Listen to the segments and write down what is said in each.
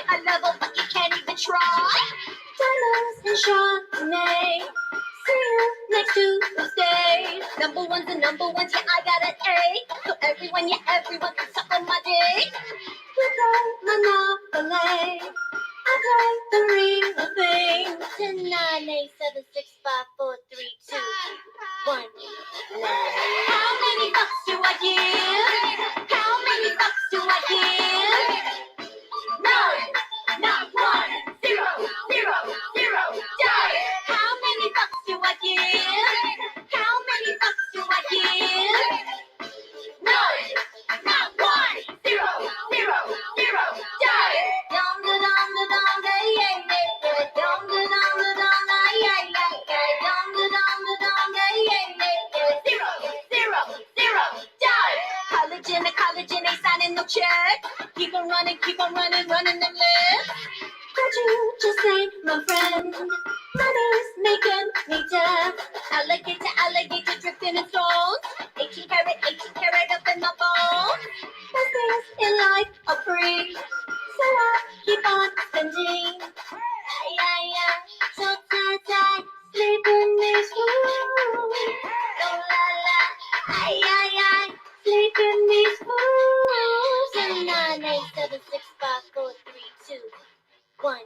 hit a level, but you can't even try. Diamonds and Chardonnay. See you next Tuesday. Number one's the number ones, yeah, I got an A. So everyone, yeah, everyone can suck on my dick. We play Monopoly. I play the real thing. 10, 9, 8, 7, 6, 5, 4, 3, 2, 1. How many bucks do I give? How many bucks do I give? None, not one, zero, zero, zero, die. How many bucks do I give? How many bucks do I give? None, not one, zero, zero, zero, die. Dum da dum da dum da yeah yeah yeah. Dum da dum da dum da yeah yeah yeah. Dum da dum da dum da yeah yeah yeah. Zero, zero, zero, die. College in, ain't signing no check. Keep on running, running them lips. But you just ain't my friend. Money's making me deaf. Alligator drifting in stones. 18 karat up in my bones. Best things in life are free, so I keep on spending. Yeah, so tight, sleep in these rooms. Oh la la, ay, sleep in these rooms. 7, 9, 8, 7, 6, 5, 4, 3, 2, 1.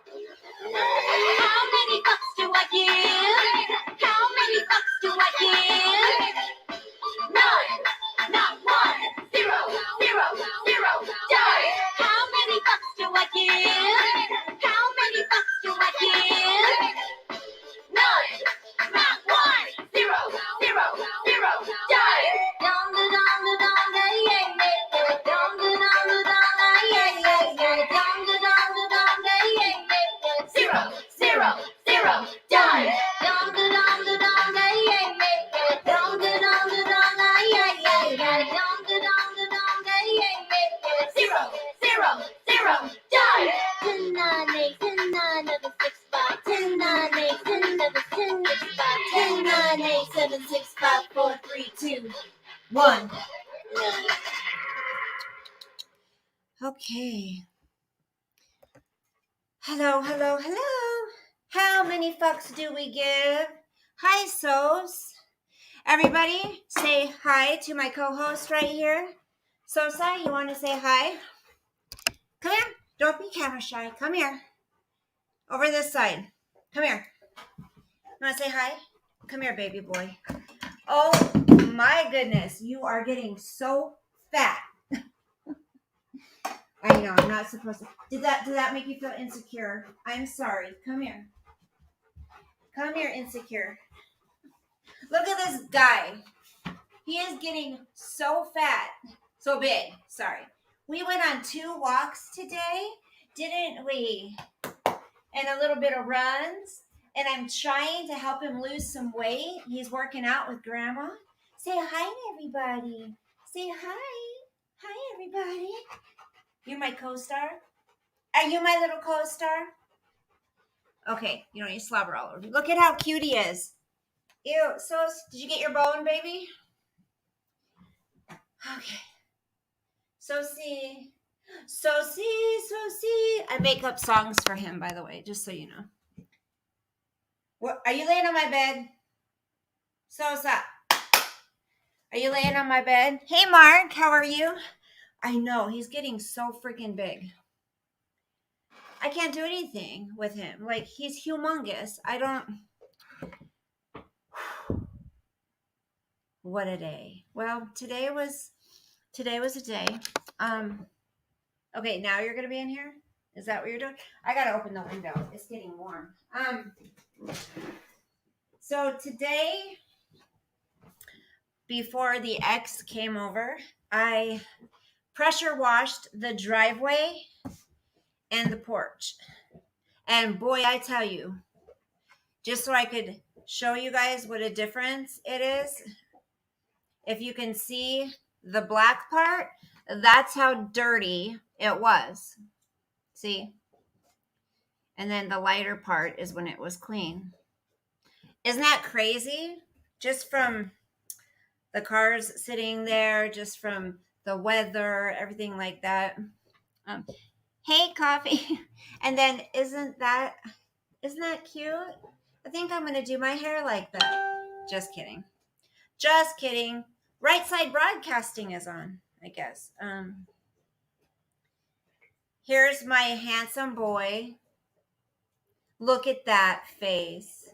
How many bucks do I give? How many bucks do I give? None, not one, zero, zero, zero, die. How many bucks do I give? How many bucks do I give? None, not one, zero, zero, zero, die. Dum da dum da dum da yeah yeah yeah. Dum da dum da dum da yeah yeah yeah. Dum da dum da dum da yeah yeah yeah. Zero, zero, zero, die. Dum da dum da dum da yeah yeah yeah. Dum da dum da dum da yeah yeah yeah. Dum da dum da dum da yeah yeah yeah. Zero, zero, zero, die. 10, 9, 8, 10, 9, 7, 6, 5. 10, 9, 8, 10, 11, 10, 6, 5. 10, 9, 8, 7, 6, 5, 4, 3, 2, 1. Okay. Hello. How many fucks do we give? Hi, Sos. Everybody, say hi to my co-host right here. Sosa, you want to say hi? Come here. Don't be camera shy. Come here. Over this side. Come here. You want to say hi? Come here, baby boy. Oh my goodness, you are getting so fat. I know, I'm not supposed to. Did that make you feel insecure? I'm sorry. Come here. Come here, insecure. Look at this guy. He is getting so fat. So big. Sorry. We went on 2 walks today, didn't we? And a little bit of runs. And I'm trying to help him lose some weight. He's working out with Grandma. Say hi to everybody. Say hi. Hi, everybody. You're my co-star? Are you my little co-star? Okay, you don't need to slobber all over me. Look at how cute he is. Ew, so did you get your bone, baby? Okay. So see. I make up songs for him, by the way, just so you know. What? Are you laying on my bed? Sosa. Are you laying on my bed? Hey, Mark, how are you? I know, he's getting so freaking big. I can't do anything with him. Like, he's humongous. I don't... What a day. Well, today was a day. Okay, now you're going to be in here? Is that what you're doing? I got to open the window. It's getting warm. So today, before the ex came over, I pressure washed the driveway and the porch. And boy, I tell you, just so I could show you guys what a difference it is. If you can see the black part, that's how dirty it was. See? And then the lighter part is when it was clean. Isn't that crazy? Just from the cars sitting there, just from the weather, everything like that. Hey, coffee. And then isn't that cute? I think I'm going to do my hair like that. Just kidding. Just kidding. Right Side Broadcasting is on, I guess. Here's my handsome boy. Look at that face.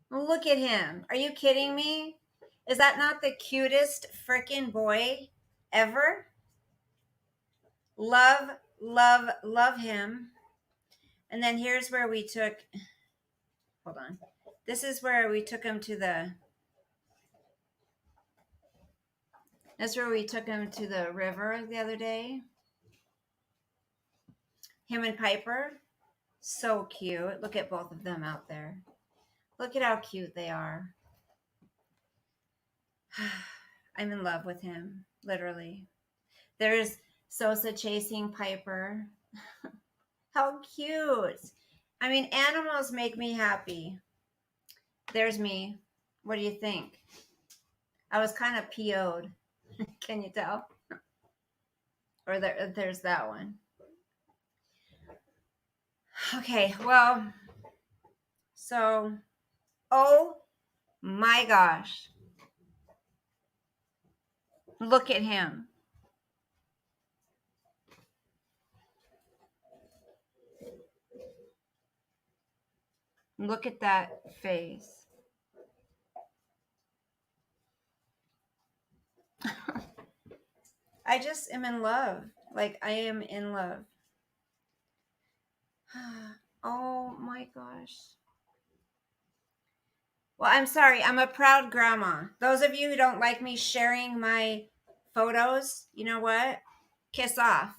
Look at him. Are you kidding me? Is that not the cutest freaking boy ever? Love, love, love him. And then here's where we took, hold on. This is where we took him to the river the other day. Him and Piper. So cute. Look at both of them out there. Look at how cute they are. I'm in love with him, literally. There's Sosa chasing Piper. How cute. I mean, animals make me happy. There's me. What do you think? I was kind of PO'd. Can you tell? Or there's that one. Okay, well, so, oh my gosh. Look at him. Look at that face. I just am in love. Like, I am in love. Oh my gosh. Well, I'm sorry. I'm a proud grandma. Those of you who don't like me sharing my photos, you know what? Kiss off.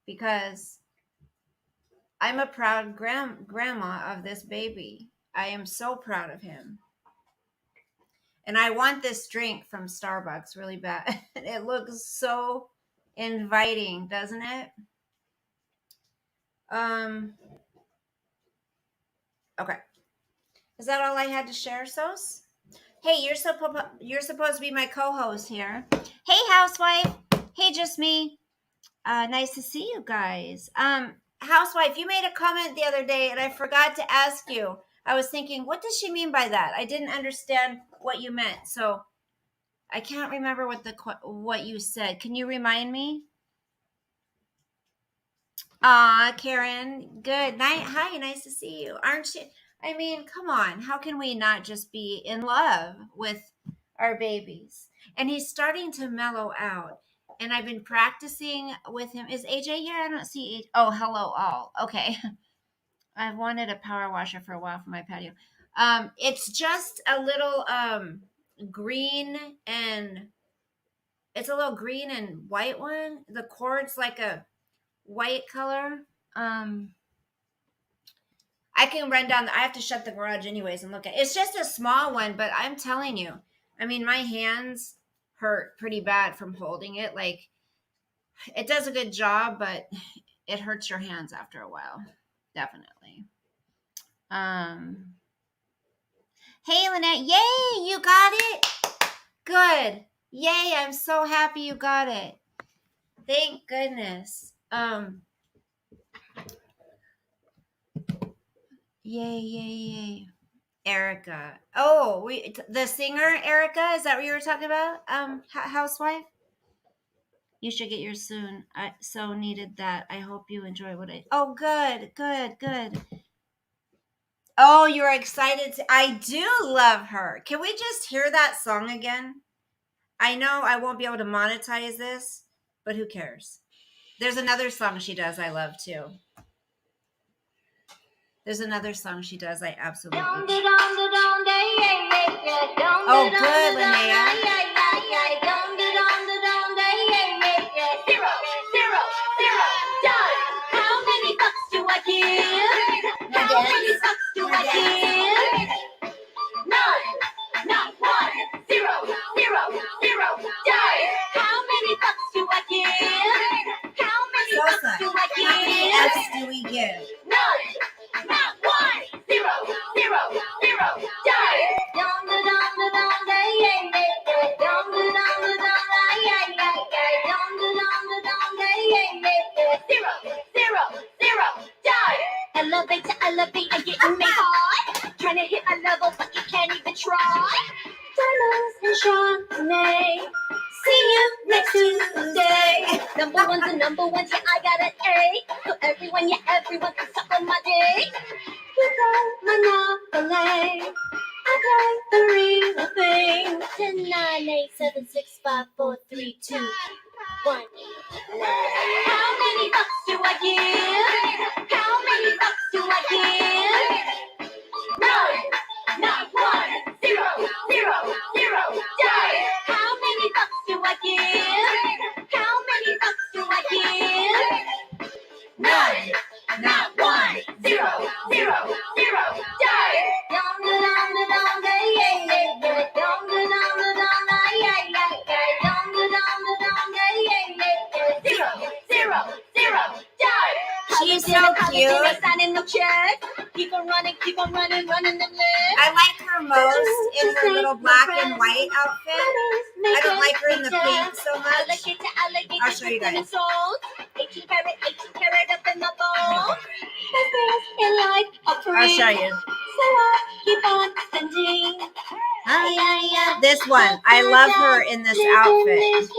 Because I'm a proud grandma of this baby. I am so proud of him. And I want this drink from Starbucks really bad. It looks so inviting, doesn't it? Okay. Is that all I had to share, Sos? Hey, you're supposed to be my co-host here. Hey, housewife. Hey, just me. Nice to see you guys. Housewife, you made a comment the other day, and I forgot to ask you. I was thinking, what does she mean by that? I didn't understand what you meant, so I can't remember what you said. Can you remind me? Karen, good night. Hi, nice to see you. Aren't you? I mean, come on. How can we not just be in love with our babies? And he's starting to mellow out. And I've been practicing with him. Is AJ here? I don't see AJ. Oh, hello all. Okay. I've wanted a power washer for a while for my patio. It's just a little green and it's a little green and white one. The cord's like a white color. I can run down. I have to shut the garage anyways and look at it. It's just a small one, but I'm telling you, I mean, my hands hurt pretty bad from holding it. Like, it does a good job, but it hurts your hands after a while. Definitely. Hey, Lynette. Yay, you got it. Good. Yay, I'm so happy you got it. Thank goodness. Yay. Erica. Oh, the singer Erica, is that what you were talking about? Housewife? You should get yours soon. I so needed that. I hope you enjoy what I. Oh, good. Oh, you're excited to. I do love her. Can we just hear that song again? I know I won't be able to monetize this, but who cares? There's another song she does I love too. There's another song she does I absolutely love. Oh, good, Linnea. 0, 0, 0, done. How many bucks do I give? How many bucks do I give? None, not 1, 0, 0, 0, done. How many bucks do I give? How many bucks do I give? How many F's do we give? None, not 1, 0, 0, 0, done. Elevate to elevate and getting me high. Trying to hit my level, but you can't even try. Diamonds and Chardonnay. See you next Tuesday. Number one's the number ones, yeah, I got an A. So everyone, yeah, everyone can suck on my dick. You got Monopoly. I play the real thing. 10, 9, 8, 7, 6, 5, 4, 3, 2, 1. How many bucks do I give? How many bucks do I give? None, not one, zero, zero, zero, done. How many bucks do I give? How many bucks do I give? None, not one, zero, zero, zero, done. Dum da dum da dum da yeah yeah yeah. Dum da dum da dum da yeah yeah yeah. Dum da dum da dum da yeah yeah yeah. Zero, zero, zero, done. She's so cute. Signing no check. Keep on running, running them legs. I like her most in her little black and white outfit. I don't like her in the pink so much. I'll show you guys. 18 karat up in the bowl. Like I'll show you. So I keep on spending. This one. I love her in this outfit.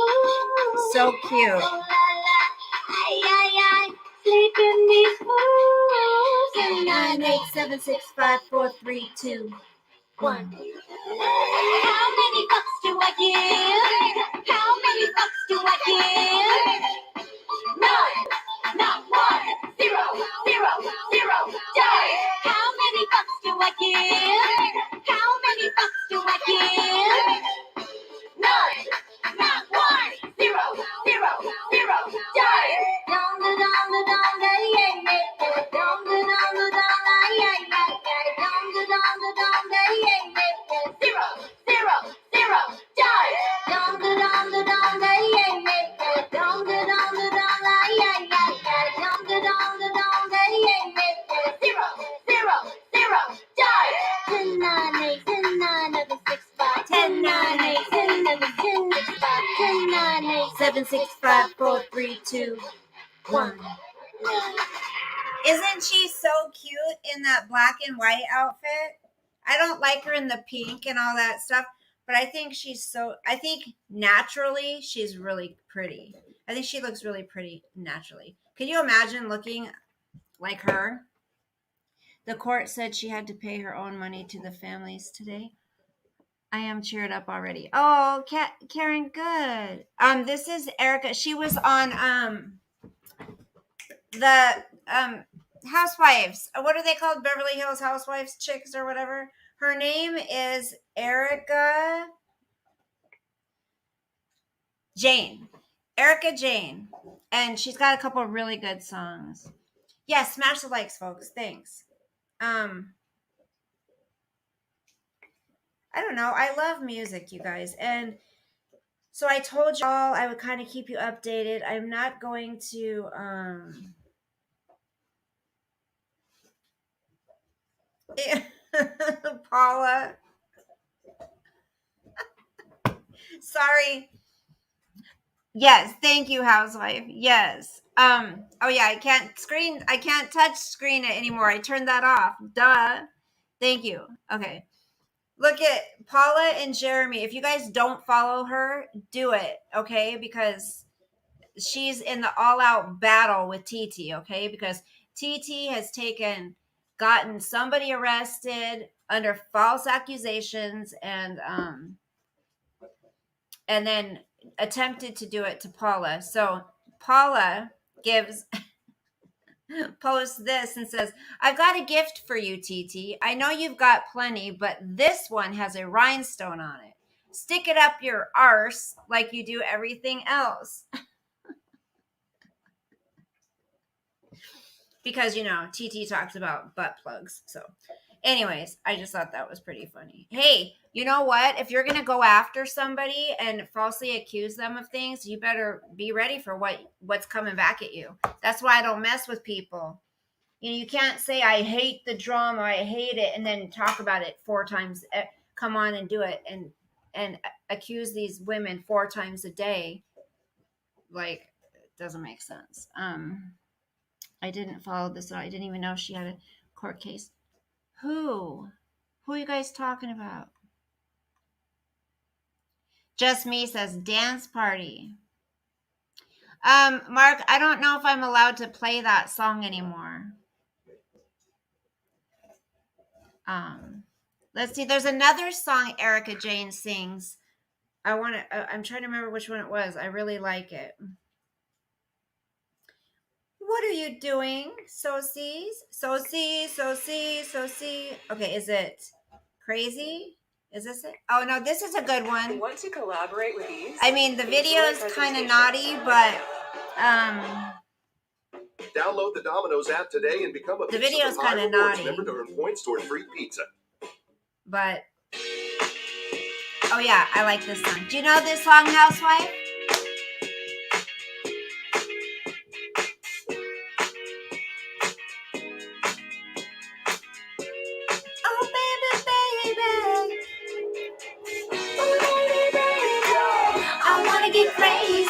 So cute. Sleep in these moves. 9, 8, 7, 6, 5, 4, 3, 2, 1. How many bucks do I give? How many bucks do I give? None, not one, zero, zero, zero, done. How many bucks do I give? How many bucks do I give? None, not one, zero, zero, zero, done. Dum da dum da dum da yeah yeah yeah. Dum da dum da dum da yeah yeah yeah. Dum da dum da dum da yeah yeah yeah. Zero, zero, zero, done. Dum da dum da dum da yeah yeah yeah. Dum da dum da dum da yeah yeah yeah. Dum da dum da dum da yeah yeah yeah. Zero, zero, zero, done. 10, 9, 8, 10, 9, 11, 6, 5. 10, 9, 8, 10, 11, 10, 6, 5. 10, 9, 8, 7, 6, 5, 4, 3, 2, 1. Isn't she so cute in that black and white outfit? I don't like her in the pink and all that stuff, but I think I think naturally she's really pretty. I think she looks really pretty naturally. Can you imagine looking like her? The court said she had to pay her own money to the families today. I am cheered up already. Oh, Karen, good. This is Erica. She was on the Housewives. What are they called? Beverly Hills Housewives chicks or whatever. Her name is Erica Jane. Erica Jane. And she's got a couple of really good songs. Yeah, smash the likes, folks. Thanks. I don't know. I love music, you guys. And so I told y'all I would kind of keep you updated. I'm not going to Paula. Sorry. Yes, thank you, housewife. Yes. Oh yeah, I can't touch screen it anymore. I turned that off. Duh. Thank you. Okay. Look at Paula and Jeremy. If you guys don't follow her, do it, okay? Because she's in the all-out battle with TT, okay? Because TT has gotten somebody arrested under false accusations and then attempted to do it to Paula. So Paula posts this and says, I've got a gift for you, TT. I know you've got plenty, but this one has a rhinestone on it. Stick it up your arse like you do everything else. Because, TT talks about butt plugs. So anyways, I just thought that was pretty funny. Hey, you know what? If you're going to go after somebody and falsely accuse them of things, you better be ready for what's coming back at you. That's why I don't mess with people. You can't say, I hate the drama, I hate it, and then talk about it 4 times. Come on and do it and accuse these women 4 times a day. Like, it doesn't make sense. I didn't follow this out. I didn't even know she had a court case. Who? Who are you guys talking about? Just Me says dance party. Mark, I don't know if I'm allowed to play that song anymore. Let's see. There's another song Erica Jane sings. I'm trying to remember which one it was. I really like it. What are you doing? Okay, is it crazy? Is this it? Oh no, this is a good one. Want to collaborate with these? I mean, the video is kind of naughty, but download the Domino's app today and become a the video is kind of naughty. Member to earn points toward free pizza. But oh yeah, I like this song. Do you know this song, Housewife? Get crazy.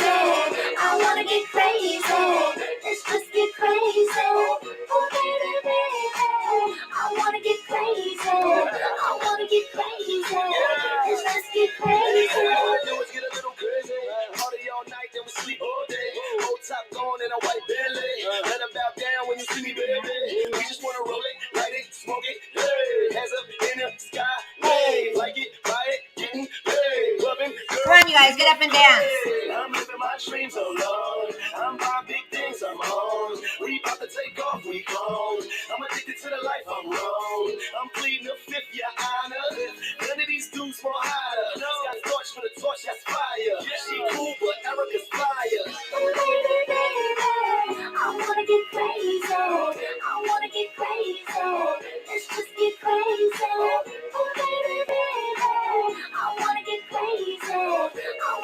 I wanna get crazy. Let's just get crazy. Oh baby, baby. I wanna get crazy. I wanna get crazy. Let's just get crazy. All I do is get a little crazy. Party all night, then we sleep all day. Old top going in a white Bentley. Let them bow down when you see me, baby. We just wanna roll it, light it, smoke it. Hey, hands up in the sky. Hey, like it, buy it, getting paid. Loving, Come on, you guys, get up and dance. I'm living my dreams alone. I'm buying big things, I'm on. We about to take off, we gone. I'm addicted to the life I'm wrong. I'm pleading the fifth, your honor. None of these dudes more higher. Got torch for the torch, that's fire. She cool, but Erica's fire. Oh baby, baby. I wanna get crazy. I wanna get crazy. Let's just get crazy. Oh baby, baby. I wanna get crazy. I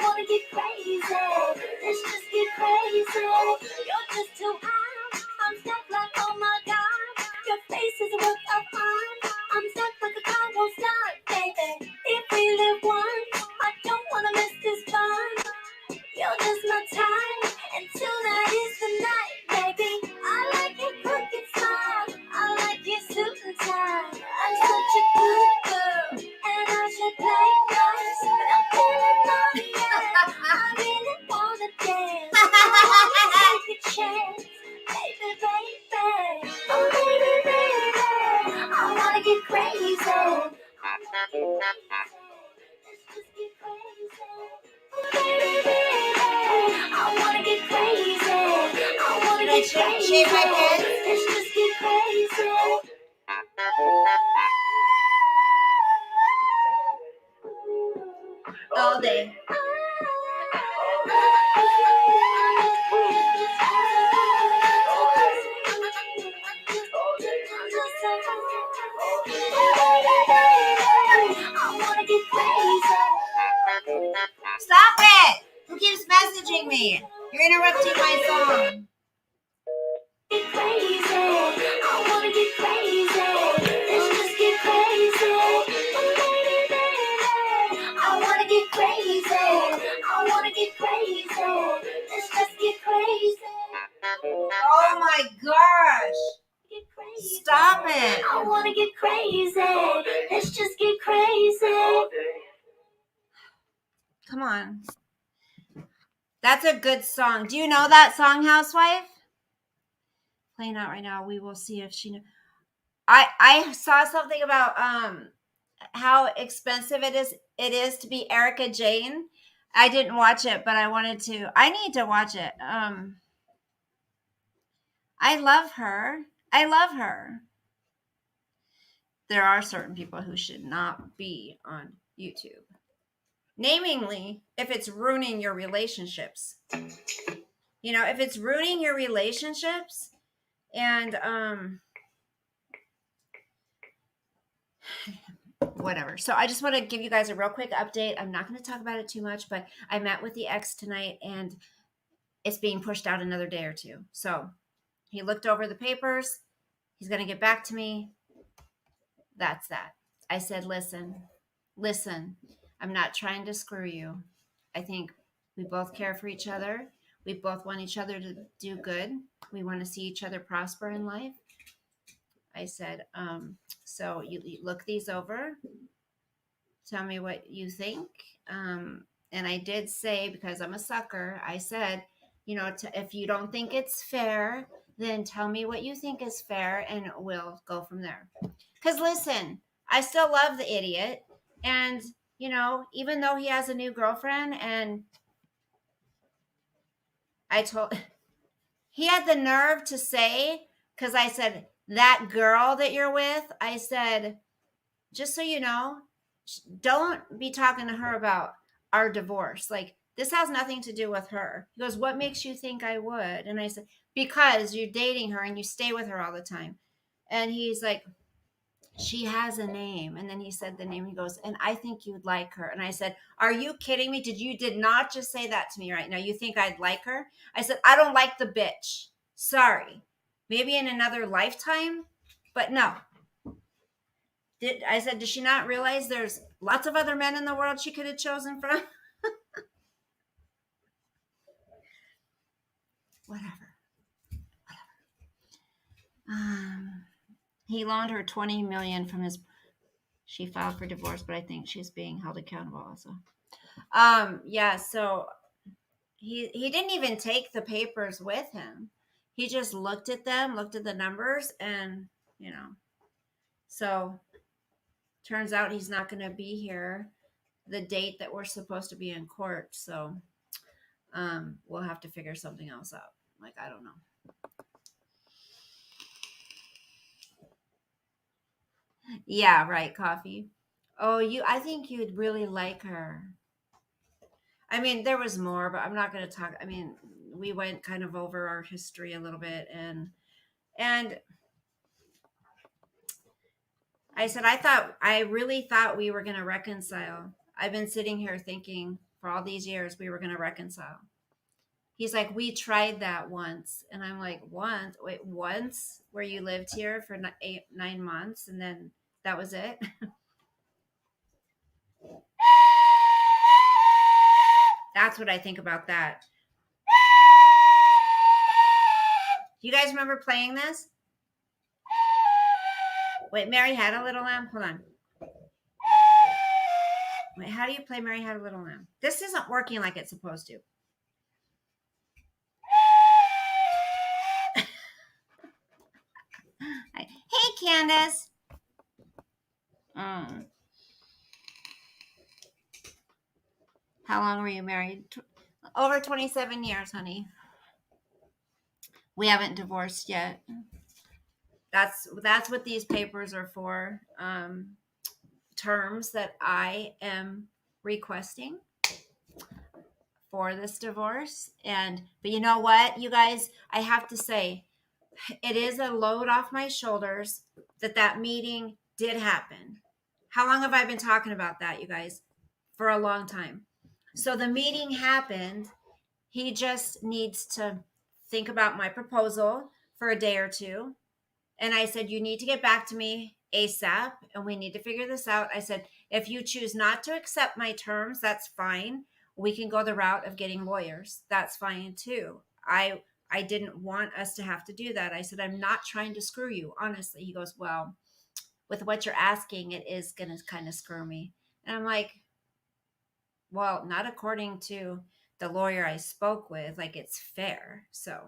wanna get crazy. Let's just get crazy. You're just too high. I'm stuck like, oh my God. Your face is a work of art. I'm stuck like a car won't start, baby. If we live once, I don't wanna miss this fun. You're just my time, and tonight is the night, baby. I like your crooked smile. I like your suit and tie. I'm such a good girl, and I should play nice. But I'm feeling naughty, yeah. I really wanna dance. I wanna take a chance, baby, baby. Oh, baby, baby. I wanna get crazy. Let's just get crazy. Oh, baby, baby. I wanna get crazy. I wanna get crazy. Shave my head. Let's just get crazy. All day. I wanna get crazy. Stop it! Who keeps messaging me? You're interrupting my song. Get crazy. I wanna get crazy. Let's just get crazy. Oh, baby, baby. I wanna get crazy. I wanna get crazy. Let's just get crazy. Oh my gosh. Get crazy. Stop it. I wanna get crazy. Let's just get crazy. Come on. That's a good song. Do you know that song, Housewife? Playing out right now. We will see if she knows. I saw something about how expensive it is to be Erica Jane. I didn't watch it, but I wanted to. I need to watch it. I love her. I love her. There are certain people who should not be on YouTube. Namely, if it's ruining your relationships. You know, if it's ruining your relationships and whatever. So I just want to give you guys a real quick update. I'm not going to talk about it too much, but I met with the ex tonight and it's being pushed out another day or two. So he looked over the papers. He's going to get back to me. That's that. I said, listen, I'm not trying to screw you. I think we both care for each other. We both want each other to do good. We want to see each other prosper in life. I said, so you look these over. Tell me what you think. And I did say, because I'm a sucker, I said, if you don't think it's fair, then tell me what you think is fair and we'll go from there. Because listen, I still love the idiot. And, even though he has a new girlfriend, and he had the nerve to say, because I said, that girl that you're with, I said, just so you know, don't be talking to her about our divorce. Like, this has nothing to do with her. He goes, what makes you think I would? And I said, because you're dating her and you stay with her all the time. And he's like, she has a name. And then he said the name. He goes, and I think you'd like her. And I said, are you kidding me? Did not just say that to me right now? You think I'd like her? I said, I don't like the bitch. Sorry. Maybe in another lifetime, but no. I said, does she not realize there's lots of other men in the world she could have chosen from? Whatever. He loaned her $20 million from his. She filed for divorce, but I think she's being held accountable also. Yeah. So he didn't even take the papers with him. He just looked at them, looked at the numbers, and So turns out he's not going to be here the date that we're supposed to be in court. So we'll have to figure something else out. Like, I don't know. Yeah, right, coffee. Oh, I think you'd really like her. I mean, there was more, but I'm not going to talk. I mean, we went kind of over our history a little bit, and I said, I really thought we were going to reconcile. I've been sitting here thinking for all these years we were going to reconcile. He's like, we tried that once. And I'm like, once? Wait, once? Where you lived here for 9 months and then that was it? That's what I think about that. Do you guys remember playing this? Wait, Mary Had a Little Lamb? Hold on. Wait, how do you play Mary Had a Little Lamb? This isn't working like it's supposed to. Hey, Candace. How long were you married? Over 27 years, honey. We haven't divorced yet. That's what these papers are for. Terms that I am requesting for this divorce. But you know what, you guys, I have to say, it is a load off my shoulders that meeting did happen. How long have I been talking about that, you guys? For a long time. So the meeting happened. He just needs to think about my proposal for a day or two. And I said, you need to get back to me ASAP and we need to figure this out. I said, if you choose not to accept my terms, that's fine. We can go the route of getting lawyers. That's fine too. I didn't want us to have to do that. I said, I'm not trying to screw you, honestly. He goes, well, with what you're asking, it is going to kind of screw me. And I'm like, well, not according to the lawyer I spoke with. Like, it's fair. So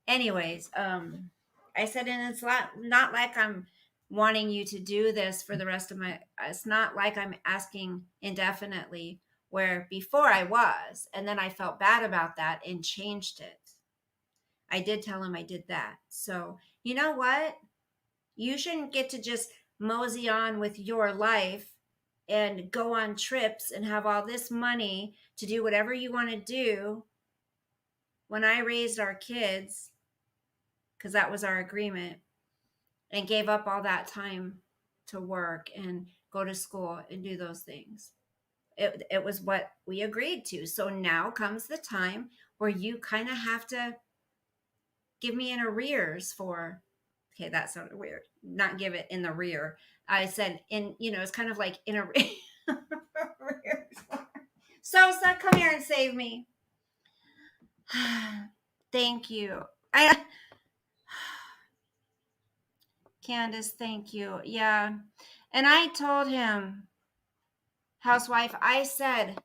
anyways, I said, and it's not like I'm wanting you to do this for the rest of it's not like I'm asking indefinitely, where before I was, and then I felt bad about that and changed it. I did tell him I did that. So you know what? You shouldn't get to just mosey on with your life and go on trips and have all this money to do whatever you want to do when I raised our kids, because that was our agreement, and gave up all that time to work and go to school and do those things. It was what we agreed to. So now comes the time where you kind of have to give me in arrears for, okay, that sounded weird. Not give it in the rear. I said it's kind of like in arrears. Sosa, come here and save me. Thank you. Candace, thank you. Yeah. And I told him, housewife, I said,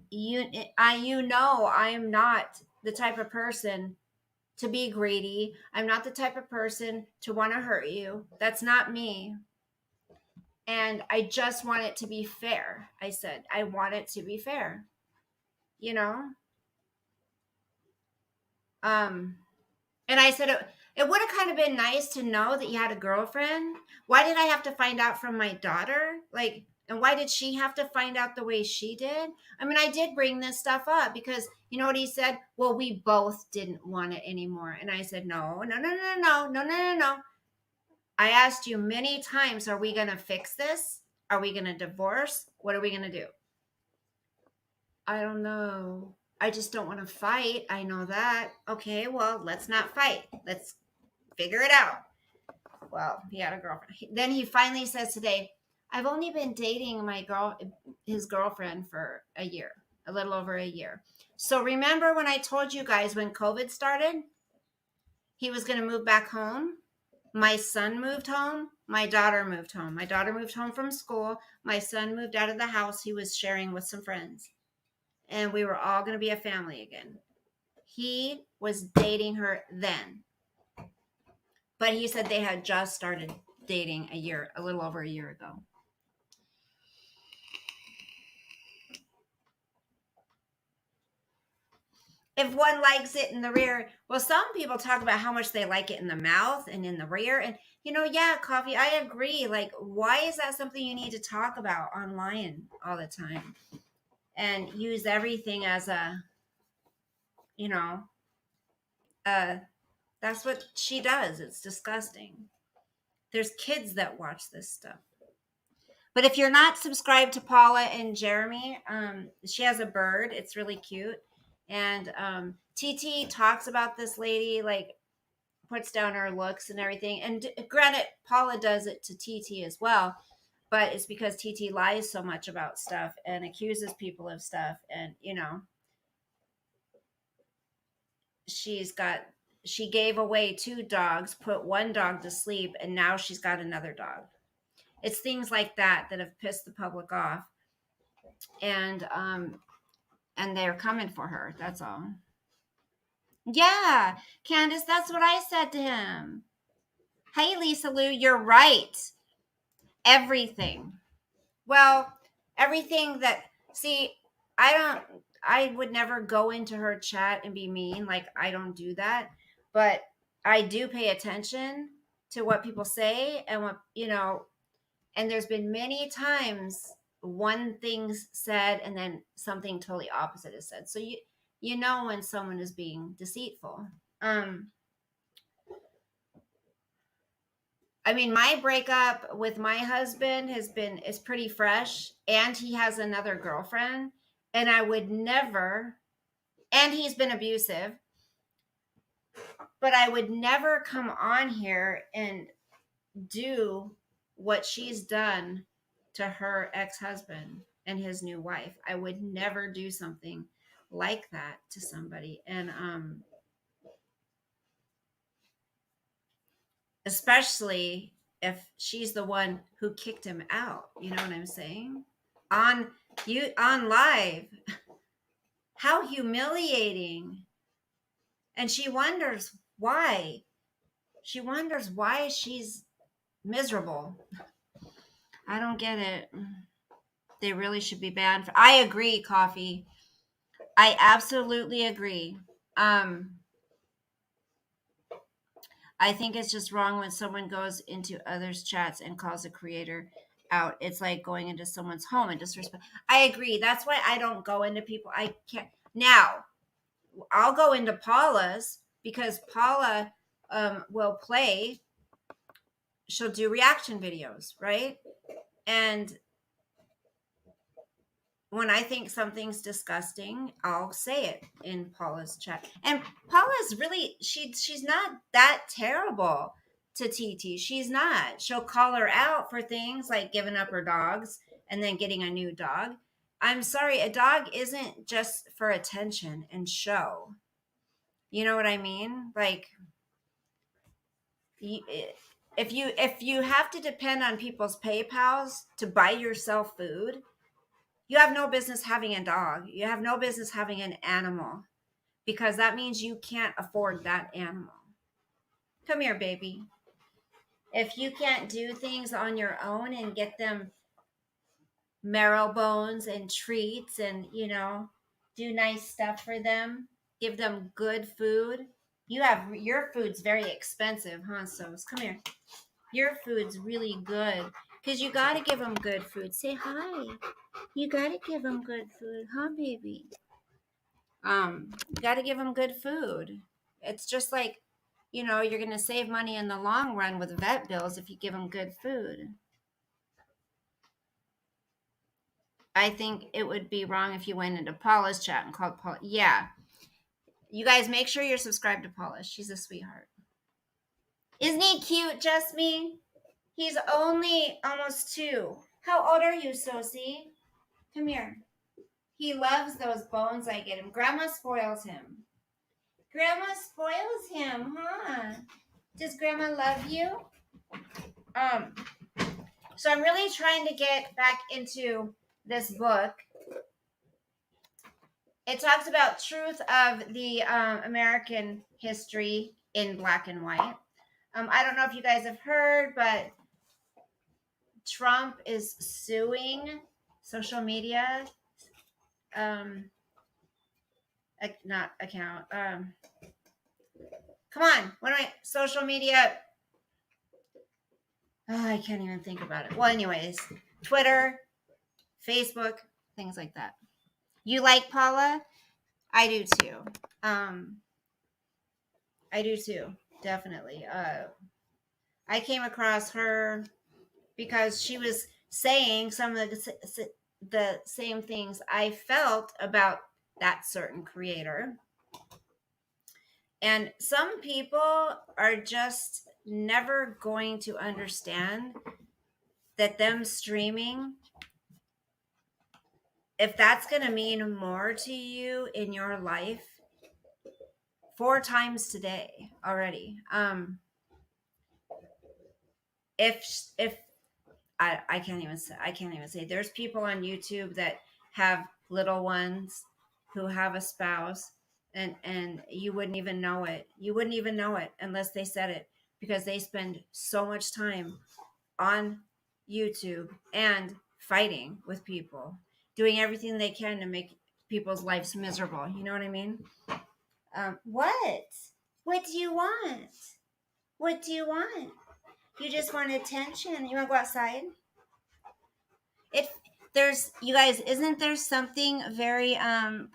you know I am not the type of person to be greedy. I'm not the type of person to want to hurt you. That's not me. And I just want it to be fair. I said, I want it to be fair. You know? And I said it would have kind of been nice to know that you had a girlfriend. Why did I have to find out from my daughter? Like, and why did she have to find out the way she did? I mean, I did bring this stuff up because you know what he said? Well, we both didn't want it anymore. And I said, no. I asked you many times, are we going to fix this? Are we going to divorce? What are we going to do? I don't know. I just don't want to fight. I know that. Okay, well, let's not fight. Let's figure it out. Well, he had a girlfriend. Then he finally says today, I've only been dating his girlfriend for a year, a little over a year. So remember when I told you guys when COVID started, he was going to move back home? My son moved home. My daughter moved home. My daughter moved home from school. My son moved out of the house he was sharing with some friends. And we were all going to be a family again. He was dating her then. But he said they had just started dating a little over a year ago. If one likes it in the rear, well, some people talk about how much they like it in the mouth and in the rear. And, yeah, Coffee, I agree. Like, why is that something you need to talk about online all the time? And use everything as that's what she does. It's disgusting. There's kids that watch this stuff. But if you're not subscribed to Paula and Jeremy, she has a bird. It's really cute. And TT talks about this lady, like puts down her looks and everything. And granted, Paula does it to TT as well. But it's because TT lies so much about stuff and accuses people of stuff. And, she gave away 2 dogs, put 1 dog to sleep, and now she's got another dog. It's things like that have pissed the public off. And they're coming for her. That's all. Yeah, Candace, that's what I said to him. Hey, Lisa Lou, you're right. Everything. Well, everything that, see, I would never go into her chat and be mean. Like, I don't do that. But I do pay attention to what people say and what, and there's been many times one thing's said and then something totally opposite is said. So you know when someone is being deceitful. I mean, my breakup with my husband is pretty fresh, and he has another girlfriend, and I would never, and he's been abusive, but I would never come on here and do what she's done to her ex-husband and his new wife. I would never do something like that to somebody. And especially if she's the one who kicked him out. You know what I'm saying? On live. How humiliating. And she wonders why. She wonders why she's miserable. I don't get it. They really should be banned. I agree, Coffee. I absolutely agree. I think it's just wrong when someone goes into others' chats and calls a creator out. It's like going into someone's home and disrespect. I agree. That's why I don't go into people. I can't. Now, I'll go into Paula's because Paula will play. She'll do reaction videos, right? And when I think something's disgusting, I'll say it in Paula's chat. And Paula's really, she's not that terrible to TT. She's not. She'll call her out for things like giving up her dogs and then getting a new dog. I'm sorry, a dog isn't just for attention and show. You know what I mean? Like, if you have to depend on people's PayPals to buy yourself food, you have no business having a dog. You have no business having an animal, because that means you can't afford that animal. Come here, baby. If you can't do things on your own and get them marrow bones and treats and, do nice stuff for them, give them good food. Your food's very expensive, huh, Sos? Come here. Your food's really good because you got to give them good food. Say hi. You got to give them good food, huh, baby? You got to give them good food. It's just like, you're going to save money in the long run with vet bills if you give them good food. I think it would be wrong if you went into Paula's chat and called Paula. Yeah. You guys make sure you're subscribed to Paula. She's a sweetheart. Isn't he cute, just me? He's only almost 2. How old are you, Sosie? Come here. He loves those bones I get him. Grandma spoils him. Grandma spoils him, huh? Does Grandma love you? So I'm really trying to get back into this book. It talks about truth of the American history in black and white. I don't know if you guys have heard, but Trump is suing social media, not account. Come on, what am I? Social media. Oh, I can't even think about it. Well, anyways, Twitter, Facebook, things like that. You like Paula? I do too. I do too, definitely. I came across her because she was saying some of the same things I felt about that certain creator. And some people are just never going to understand that them streaming, if that's going to mean more to you in your life, 4 times today already. If I can't even say there's people on YouTube that have little ones who have a spouse, and you wouldn't even know it. You wouldn't even know it unless they said it, because they spend so much time on YouTube and fighting with people, doing everything they can to make people's lives miserable. You know what I mean? What do you want? What do you want? You just want attention. You want to go outside? You guys, isn't there something very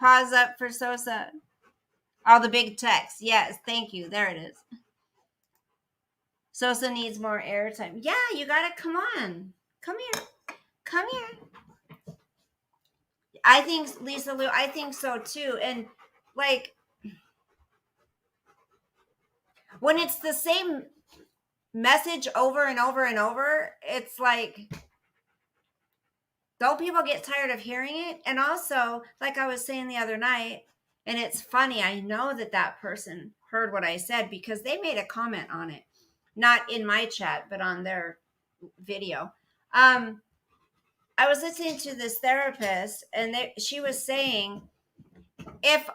pause up for Sosa? All the big text. Yes, thank you. There it is. Sosa needs more airtime. Yeah, you gotta come on. Come here. Come here. I think, Lisa Lou, I think so too. And like, when it's the same message over and over and over, it's like, don't people get tired of hearing it? And also, like I was saying the other night, and it's funny, I know that person heard what I said because they made a comment on it, not in my chat, but on their video. I was listening to this therapist, and she was saying, if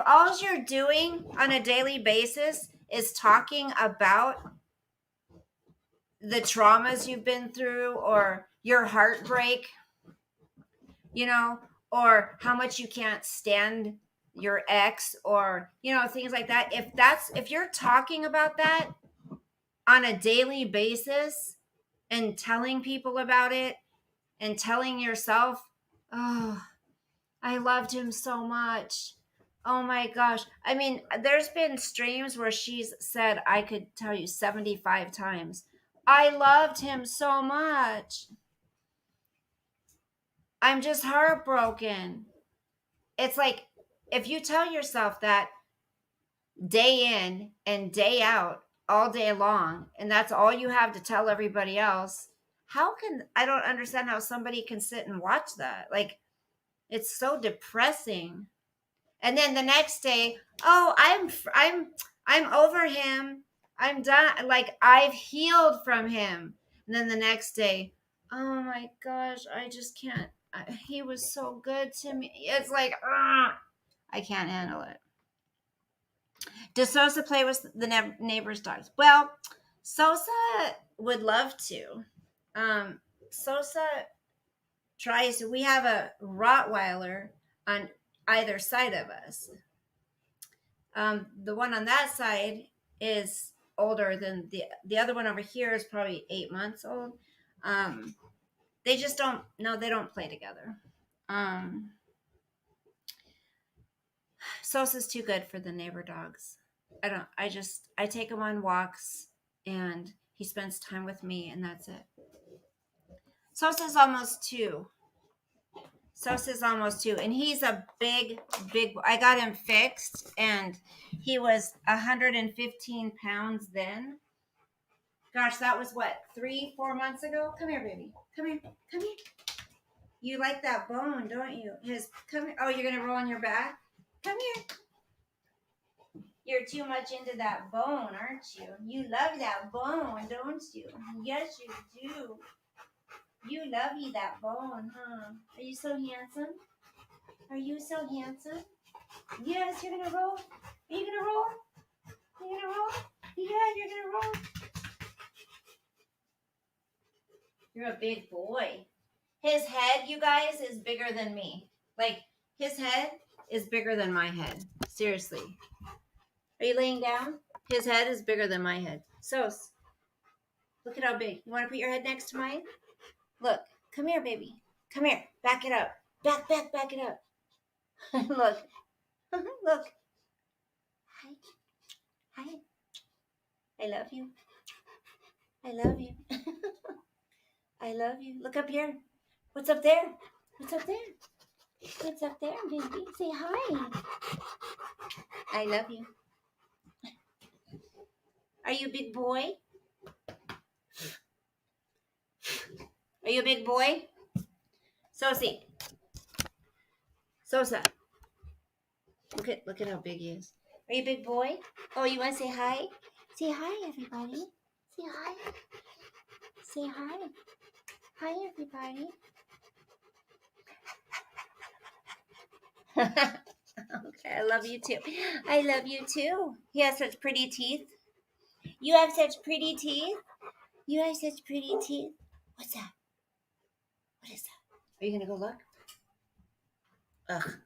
all you're doing on a daily basis is talking about the traumas you've been through, or your heartbreak, or how much you can't stand your ex, or, things like that. If you're talking about that on a daily basis and telling people about it and telling yourself, oh, I loved him so much. Oh my gosh. I mean, there's been streams where she's said, I could tell you 75 times, I loved him so much. I'm just heartbroken. It's like, if you tell yourself that day in and day out, all day long, and that's all you have to tell everybody else, I don't understand how somebody can sit and watch that. Like, it's so depressing. And then the next day, oh, I'm over him. I'm done. Like, I've healed from him. And then the next day, oh my gosh, I just can't. He was so good to me. It's like, ugh, I can't handle it. Does Sosa play with the neighbor's dogs? Well, Sosa would love to. Sosa tries. We have a Rottweiler on either side of us. The one on that side is older than the other one over here is probably 8 months old. They just don't. No, they don't play together. Sosa's too good for the neighbor dogs. I take him on walks and he spends time with me and that's it. Sosa's almost 2. And he's a big, I got him fixed and he was 115 pounds then. Gosh, that was what, 3-4 months ago? Come here, baby. Come here. You like that bone, don't you? Come here. Oh, you're gonna roll on your back? Come here. You're too much into that bone, aren't you? You love that bone, don't you? Yes, you do. You love that bone, huh? Are you so handsome? Are you so handsome? Yes, you're gonna roll. Are you gonna roll? You're gonna roll? Yeah, you're gonna roll. You're a big boy. His head, you guys, is bigger than me. Like, his head is bigger than my head. Seriously. Are you laying down? His head is bigger than my head. Sos, look at how big. You want to put your head next to mine? Look. Come here, baby. Come here. Back it up. Back it up. Look. Look. Hi. I love you. I love you. I love you. Look up here. What's up there? What's up there? What's up there, baby? Say hi. I love you. Are you a big boy? Are you a big boy? Sosa. Look at how big he is. Are you a big boy? Oh, you want to say hi? Say hi, everybody. Say hi. Say hi. Hi, everybody. Okay, I love you too. I love you too. He has such pretty teeth. You have such pretty teeth. You have such pretty teeth. What's that? What is that? Are you going to go look? Ugh.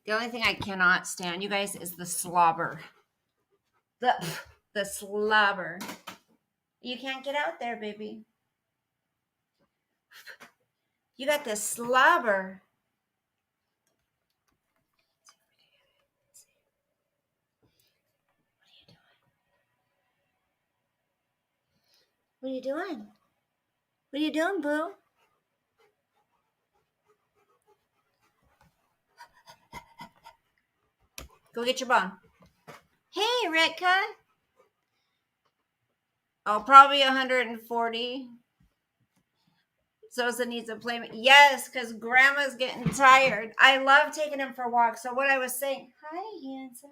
The only thing I cannot stand, you guys, is the slobber. The slobber. You can't get out there, baby. You got the slobber. What are you doing? What are you doing, boo? Go get your bone. Hey, Ritka. Oh, probably 140. Sosa needs a playmate. Yes, because Grandma's getting tired. I love taking him for walks. So what I was saying, hi, handsome.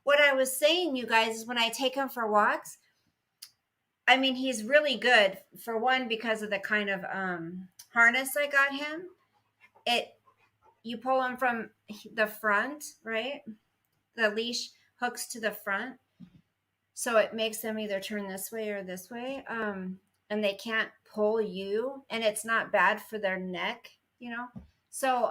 What I was saying, you guys, is when I take him for walks, I mean, he's really good. For one, because of the kind of harness I got him. You pull him from the front, right? The leash hooks to the front. So it makes them either turn this way or this way. And they can't pull you. And it's not bad for their neck, you know? So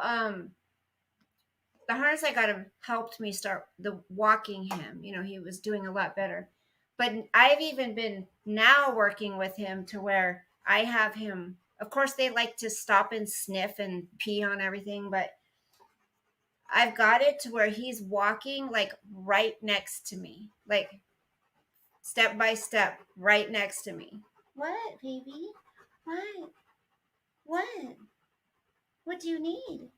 the harness I got him helped me start walking him. You know, he was doing a lot better. But I've even been now working with him to where I have him. Of course, they like to stop and sniff and pee on everything, but I've got it to where he's walking like right next to me, like step by step, right next to me. What, baby? What? What? What do you need?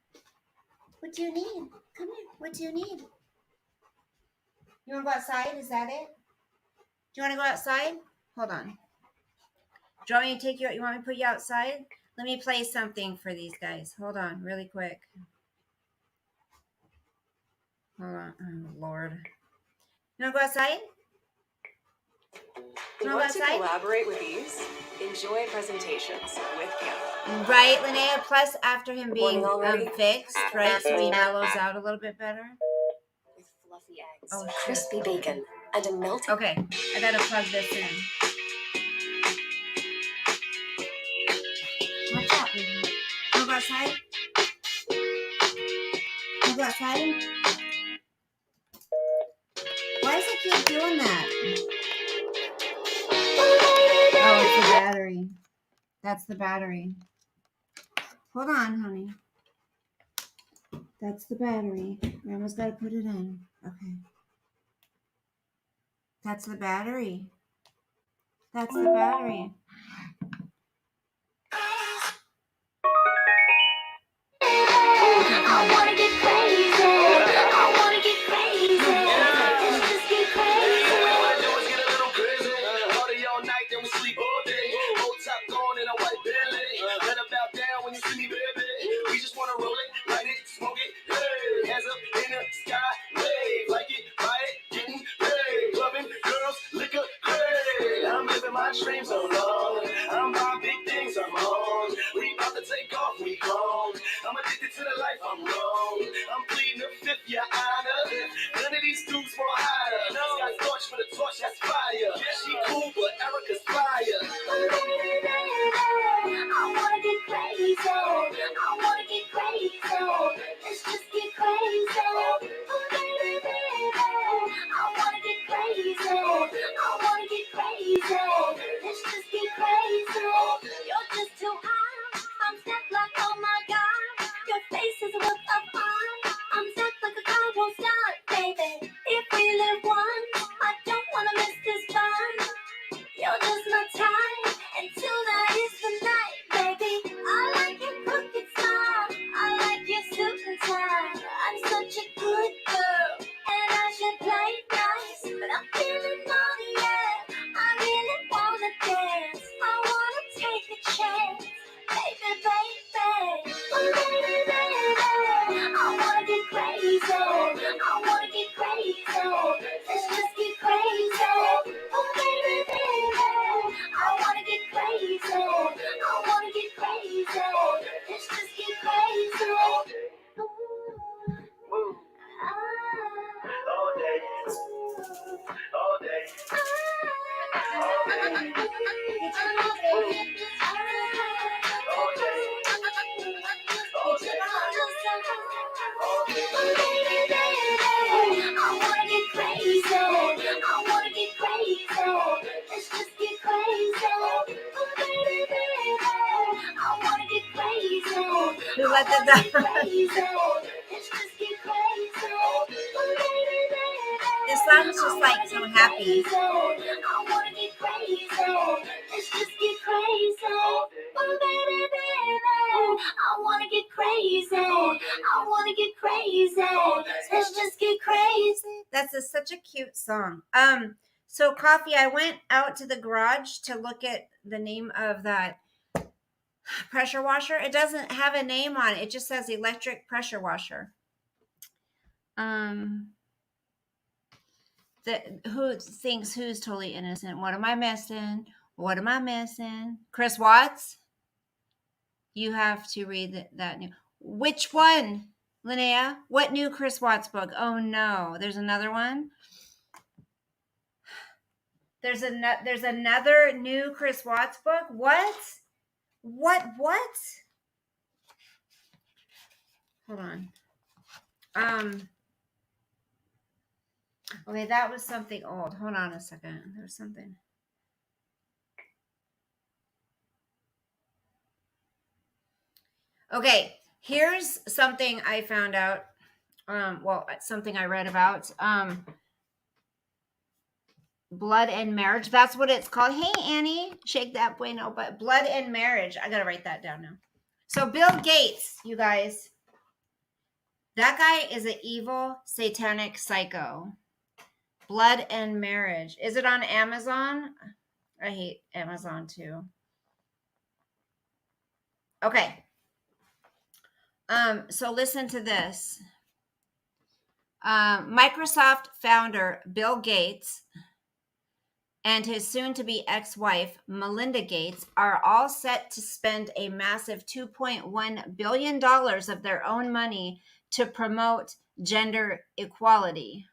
What do you need? Come here. What do you need? You want to go outside? Is that it? Do you want to go outside? Hold on. Do you want me to take you? You want me to put you outside? Let me play something for these guys. Hold on, really quick. Hold on. Oh, Lord. You want to go outside? Want to collaborate with ease? Enjoy presentations with Canva. Right, Linnea. Plus, after him being already? fixed, right, so he mellows out a little bit better. With fluffy eggs, Oh, shit. crispy bacon, and a melted. Okay, I gotta plug this in. Watch out, baby. Wanna go outside? Wanna go outside? Why does it keep doing that? Oh, it's the battery. That's the battery. Hold on, honey. That's the battery. Grandma's got to put it in. Okay. That's the battery. That's the battery. I wanna get crazy. I wanna get crazy. Let's just get crazy. All we wanna do is get a little crazy. Party all night, then we sleep all day. Whole top going in a white Bentley. Let her bow down when you see me, baby. We just wanna roll it, light it, smoke it. Hey, hands up in the sky, wave like it, buy it, getting paid. Clubbing, girls, liquor, hey. I'm living my dreams alone. I'm buying big things, I'm on. We about to take off, we gone. I'm addicted to the life I'm wrong. I'm pleading the fifth, your honor. None of these dudes more higher. Got torch for the torch, that's fire. She cool, but Erica's fire. I wanna get crazy. I wanna get crazy. Let's just get crazy. Oh, baby, baby. I wanna get crazy. I wanna get crazy. Let's just get crazy. You're just too high. I'm stuck like, oh my God. Your face is a look of art. I'm stuck like a car won't start, baby. If we live once, I don't wanna miss this fun. You're just my time, and tonight is the night, baby. I like your crooked smile, I like your suit and tie. I'm such a good girl, and I should play nice, but I'm feeling naughty, yeah. I really wanna dance, I wanna take a chance, baby, baby. Oh, baby, baby, I wanna get crazy, I wanna get crazy. Let's just get crazy. Oh, baby, baby, I wanna get crazy. I wanna get crazy. Let's just get crazy. Ooh. All day, all day. I wanna get crazy. I wanna get crazy. Let's just get crazy. Oh, baby, baby. I wanna get crazy. Who let the dog run? Let's just get crazy. Oh, baby, baby. This song's just like so happy. I wanna get crazy. Let's just get crazy. Oh, baby, baby. I wanna get crazy. I wanna get crazy. Let's just get crazy. That's such a cute song. So Coffee, I went out to the garage to look at the name of that pressure washer. It doesn't have a name on it. It just says electric pressure washer. Who thinks who's totally innocent? What am I missing? What am I missing? Chris Watts? You have to read that new. Which one, Linnea? What new Chris Watts book? Oh no, there's another one. There's another new Chris Watts book. What? Hold on. Okay, that was something old. Hold on a second. There was something. Okay, here's something I found out. Something I read about. Blood and Marriage. That's what it's called. Hey, Annie, shake that bueno. But Blood and Marriage. I gotta write that down now. So Bill Gates, you guys. That guy is an evil, satanic psycho. Blood and Marriage. Is it on Amazon? I hate Amazon too. Okay. So listen to this. Microsoft founder Bill Gates and his soon-to-be ex-wife Melinda Gates are all set to spend a massive $2.1 billion of their own money to promote gender equality.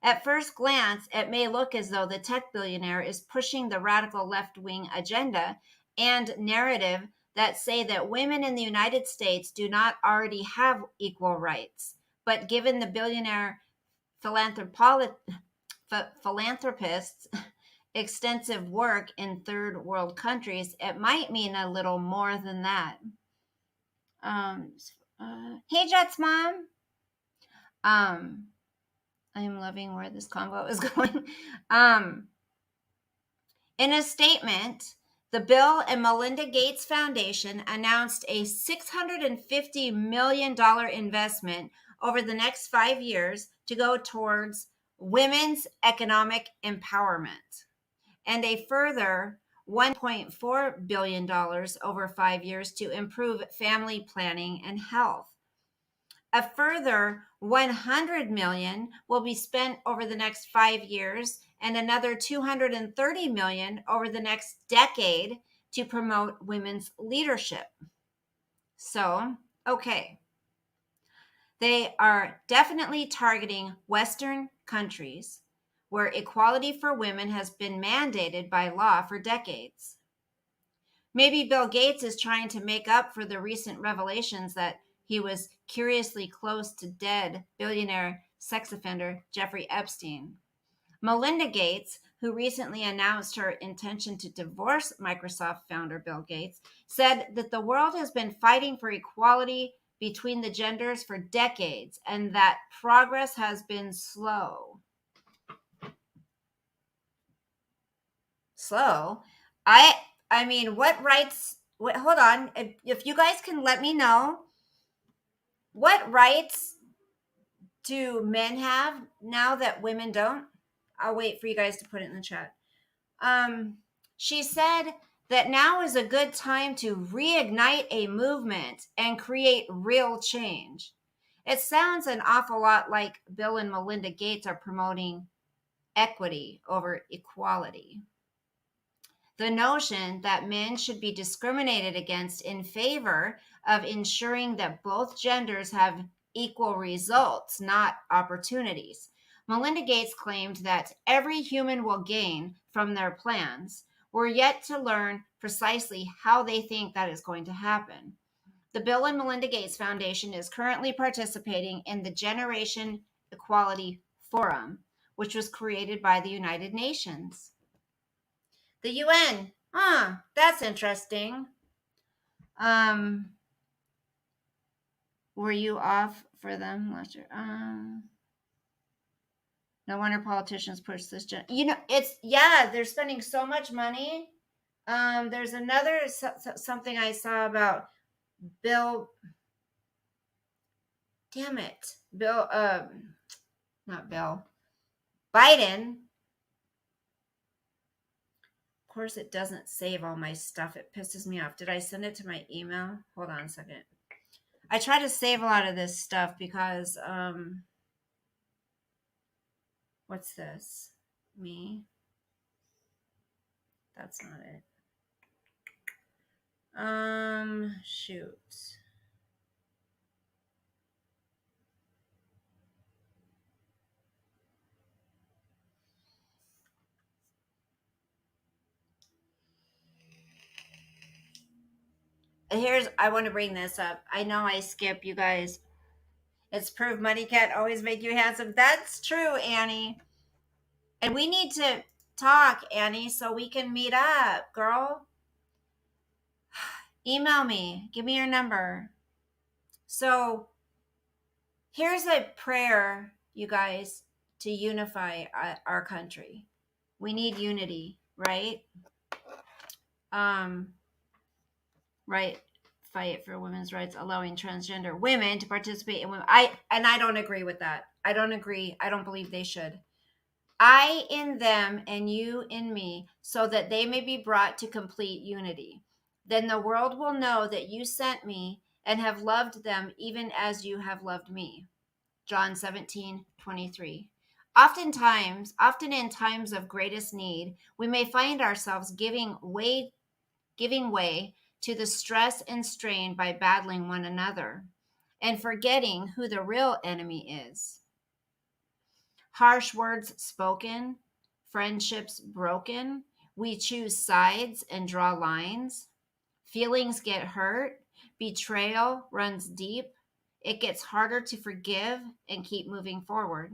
At first glance, it may look as though the tech billionaire is pushing the radical left-wing agenda and narrative that say that women in the United States do not already have equal rights. But given the billionaire philanthropist's extensive work in third world countries, it might mean a little more than that. Hey, Jets Mom. I'm loving where this convo is going. In a statement, the Bill and Melinda Gates Foundation announced a $650 million investment over the next 5 years to go towards women's economic empowerment, and a further $1.4 billion over 5 years to improve family planning and health. A further $100 million will be spent over the next 5 years and another $230 million over the next decade to promote women's leadership. So, okay. They are definitely targeting Western countries where equality for women has been mandated by law for decades. Maybe Bill Gates is trying to make up for the recent revelations that he was curiously close to dead billionaire sex offender Jeffrey Epstein. Melinda Gates, who recently announced her intention to divorce Microsoft founder Bill Gates, said that the world has been fighting for equality between the genders for decades and that progress has been slow. Slow? I mean, what rights? Hold on. If you guys can let me know, what rights do men have now that women don't? I'll wait for you guys to put it in the chat. She said that now is a good time to reignite a movement and create real change. It sounds an awful lot like Bill and Melinda Gates are promoting equity over equality. The notion that men should be discriminated against in favor of ensuring that both genders have equal results, not opportunities. Melinda Gates claimed that every human will gain from their plans. We're yet to learn precisely how they think that is going to happen. The Bill and Melinda Gates Foundation is currently participating in the Generation Equality Forum, which was created by the United Nations. The UN. That's interesting. Were you off for them last year? No wonder politicians push this. They're spending so much money. There's another something I saw about Bill. Damn it, Bill. Not Bill. Biden. Of course, it doesn't save all my stuff. It pisses me off. Did I send it to my email? Hold on a second. I try to save a lot of this stuff because, what's this? Me? That's not it. Shoot. I want to bring this up. I know I skip, you guys. It's proof money can't always make you handsome. That's true, Annie. And we need to talk, Annie, so we can meet up, girl. Email me. Give me your number. So here's a prayer, you guys, to unify our country. We need unity, right? Right. Fight for women's rights, allowing transgender women to participate in women. I don't agree with that. I don't agree. I don't believe they should. I in them and you in me, so that they may be brought to complete unity. Then the world will know that you sent me and have loved them even as you have loved me. John 17:23. Often in times of greatest need, we may find ourselves giving way to the stress and strain by battling one another and forgetting who the real enemy is. Harsh words spoken, friendships broken, we choose sides and draw lines. Feelings get hurt, betrayal runs deep. It gets harder to forgive and keep moving forward.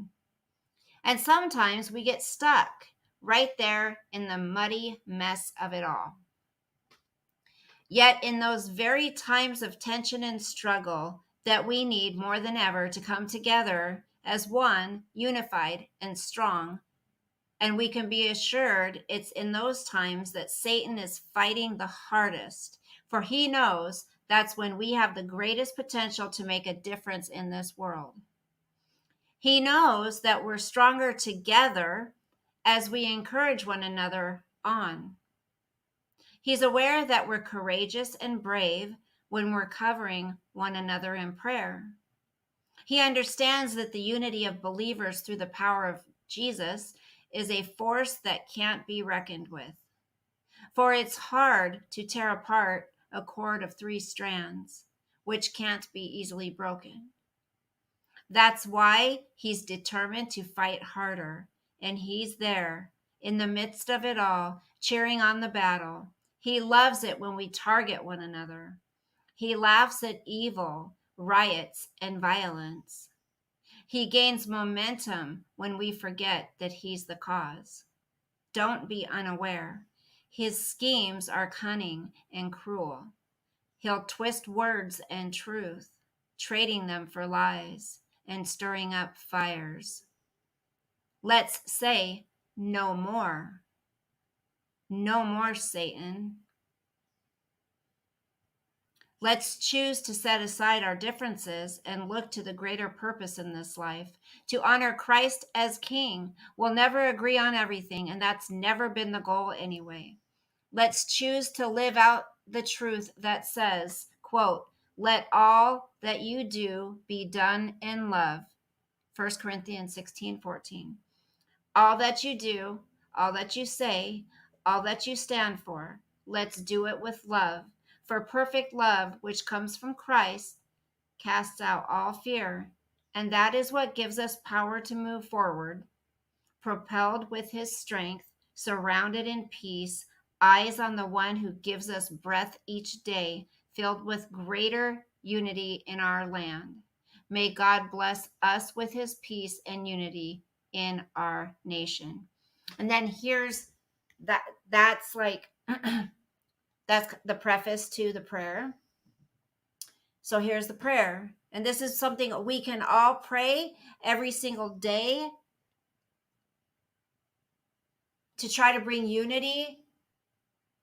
And sometimes we get stuck right there in the muddy mess of it all. Yet, in those very times of tension and struggle that we need more than ever to come together as one, unified and strong, and we can be assured it's in those times that Satan is fighting the hardest, for he knows that's when we have the greatest potential to make a difference in this world. He knows that we're stronger together as we encourage one another on. He's aware that we're courageous and brave when we're covering one another in prayer. He understands that the unity of believers through the power of Jesus is a force that can't be reckoned with. For it's hard to tear apart a cord of 3 strands, which can't be easily broken. That's why he's determined to fight harder, and he's there in the midst of it all, cheering on the battle. He loves it when we target one another. He laughs at evil, riots, and violence. He gains momentum when we forget that he's the cause. Don't be unaware. His schemes are cunning and cruel. He'll twist words and truth, trading them for lies and stirring up fires. Let's say no more. No more, Satan. Let's choose to set aside our differences and look to the greater purpose in this life, to honor Christ as King. We'll never agree on everything, and that's never been the goal anyway. Let's choose to live out the truth that says, quote, let all that you do be done in love. 1 Corinthians 16:14. All that you do, all that you say, all that you stand for, let's do it with love. For perfect love, which comes from Christ, casts out all fear. And that is what gives us power to move forward, propelled with his strength, surrounded in peace, eyes on the one who gives us breath each day, filled with greater unity in our land. May God bless us with his peace and unity in our nation. And then here's that's like that's the preface to the prayer. So here's the prayer. And this is something we can all pray every single day to try to bring unity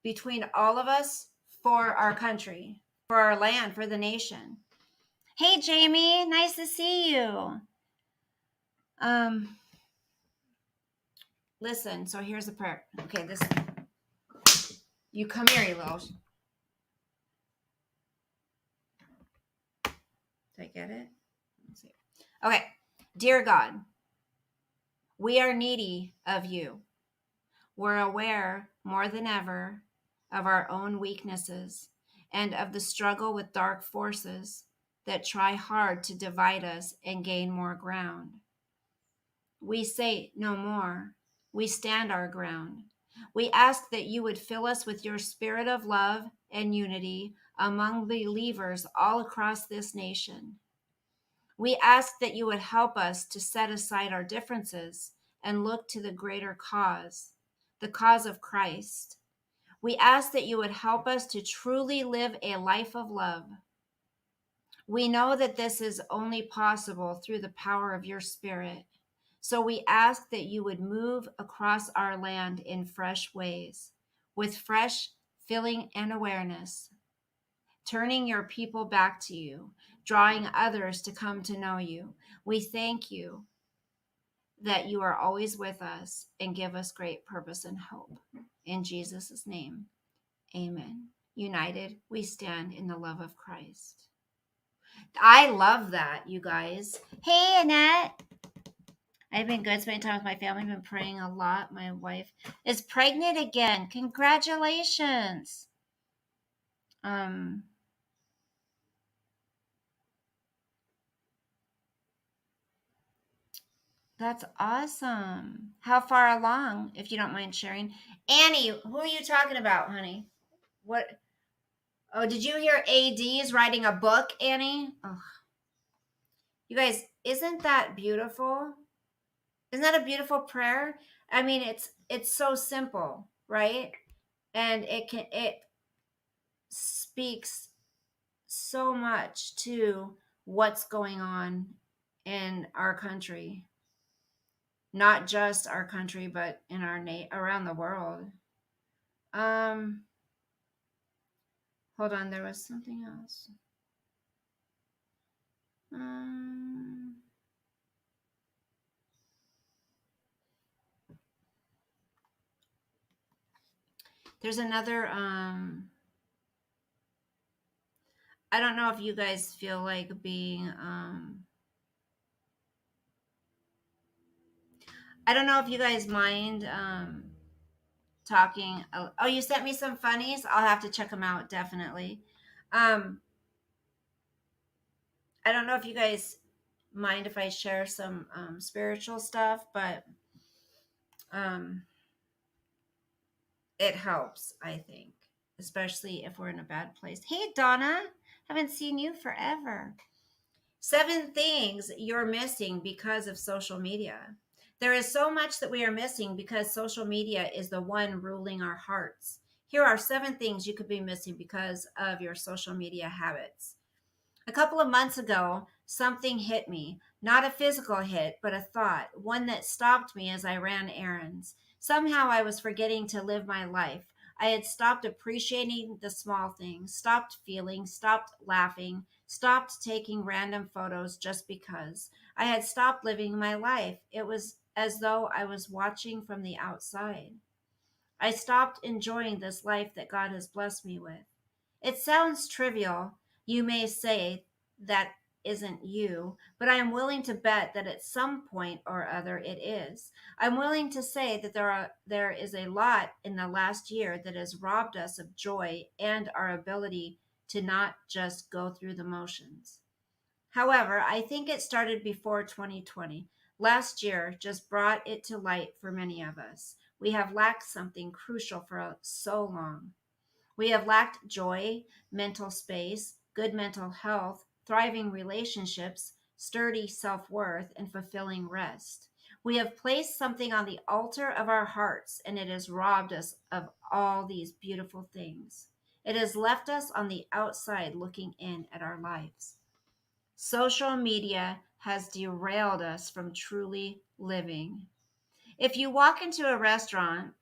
between all of us for our country, for our land, for the nation. Hey, Jamie, nice to see you. Listen, so here's the prayer. Okay, you come here, you little. Did I get it? Let's see. Okay, dear God, we are needy of you. We're aware more than ever of our own weaknesses and of the struggle with dark forces that try hard to divide us and gain more ground. We say no more. We stand our ground. We ask that you would fill us with your spirit of love and unity among believers all across this nation. We ask that you would help us to set aside our differences and look to the greater cause, the cause of Christ. We ask that you would help us to truly live a life of love. We know that this is only possible through the power of your Spirit. So we ask that you would move across our land in fresh ways, with fresh filling and awareness, turning your people back to you, drawing others to come to know you. We thank you that you are always with us and give us great purpose and hope. In Jesus' name, amen. united, we stand in the love of Christ. I love that, you guys. Hey, Annette. I've been good spending time with my family. I've been praying a lot. My wife is pregnant again. Congratulations. That's awesome. How far along, if you don't mind sharing? Annie, who are you talking about, honey? What? Oh, did you hear AD's writing a book, Annie? Oh, you guys, isn't that beautiful? Isn't that a beautiful prayer? I mean, it's so simple, right? And it speaks so much to what's going on in our country. Not just our country, but in our around the world. Hold on, there was something else. There's another I don't know if you guys feel like being I don't know if you guys mind talking. Oh, you sent me some funnies. I'll have to check them out, definitely. I don't know if you guys mind if I share some spiritual stuff, but it helps, I think, especially if we're in a bad place. Hey, Donna, haven't seen you forever. 7 things you're missing because of social media. There is so much that we are missing because social media is the one ruling our hearts. Here are 7 things you could be missing because of your social media habits. A couple of months ago, something hit me. Not a physical hit, but a thought, one that stopped me as I ran errands. Somehow I was forgetting to live my life. I had stopped appreciating the small things, stopped feeling, stopped laughing, stopped taking random photos just because. I had stopped living my life. It was as though I was watching from the outside. I stopped enjoying this life that God has blessed me with. It sounds trivial. You may say that isn't you, but I am willing to bet that at some point or other it is. I'm willing to say that there is a lot in the last year that has robbed us of joy and our ability to not just go through the motions. However, I think it started before 2020. Last year just brought it to light for many of us. We have lacked something crucial for so long. We have lacked joy, mental space, good mental health, thriving relationships, sturdy self worth, and fulfilling rest. We have placed something on the altar of our hearts, and it has robbed us of all these beautiful things. It has left us on the outside looking in at our lives. Social media has derailed us from truly living. If you walk into a restaurant,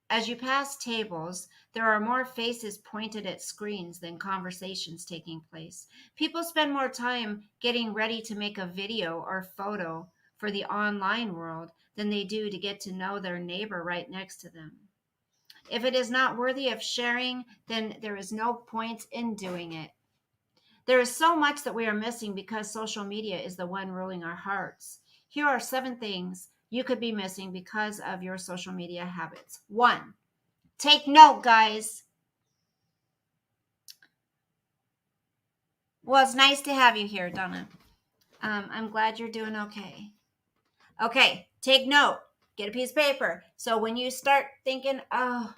as you pass tables, there are more faces pointed at screens than conversations taking place. People spend more time getting ready to make a video or photo for the online world than they do to get to know their neighbor right next to them. If it is not worthy of sharing, then there is no point in doing it. There is so much that we are missing because social media is the one ruling our hearts. Here are 7 things you could be missing because of your social media habits. 1, take note, guys. Well, it's nice to have you here, Donna. I'm glad you're doing okay. Okay, take note. Get a piece of paper. So when you start thinking, oh,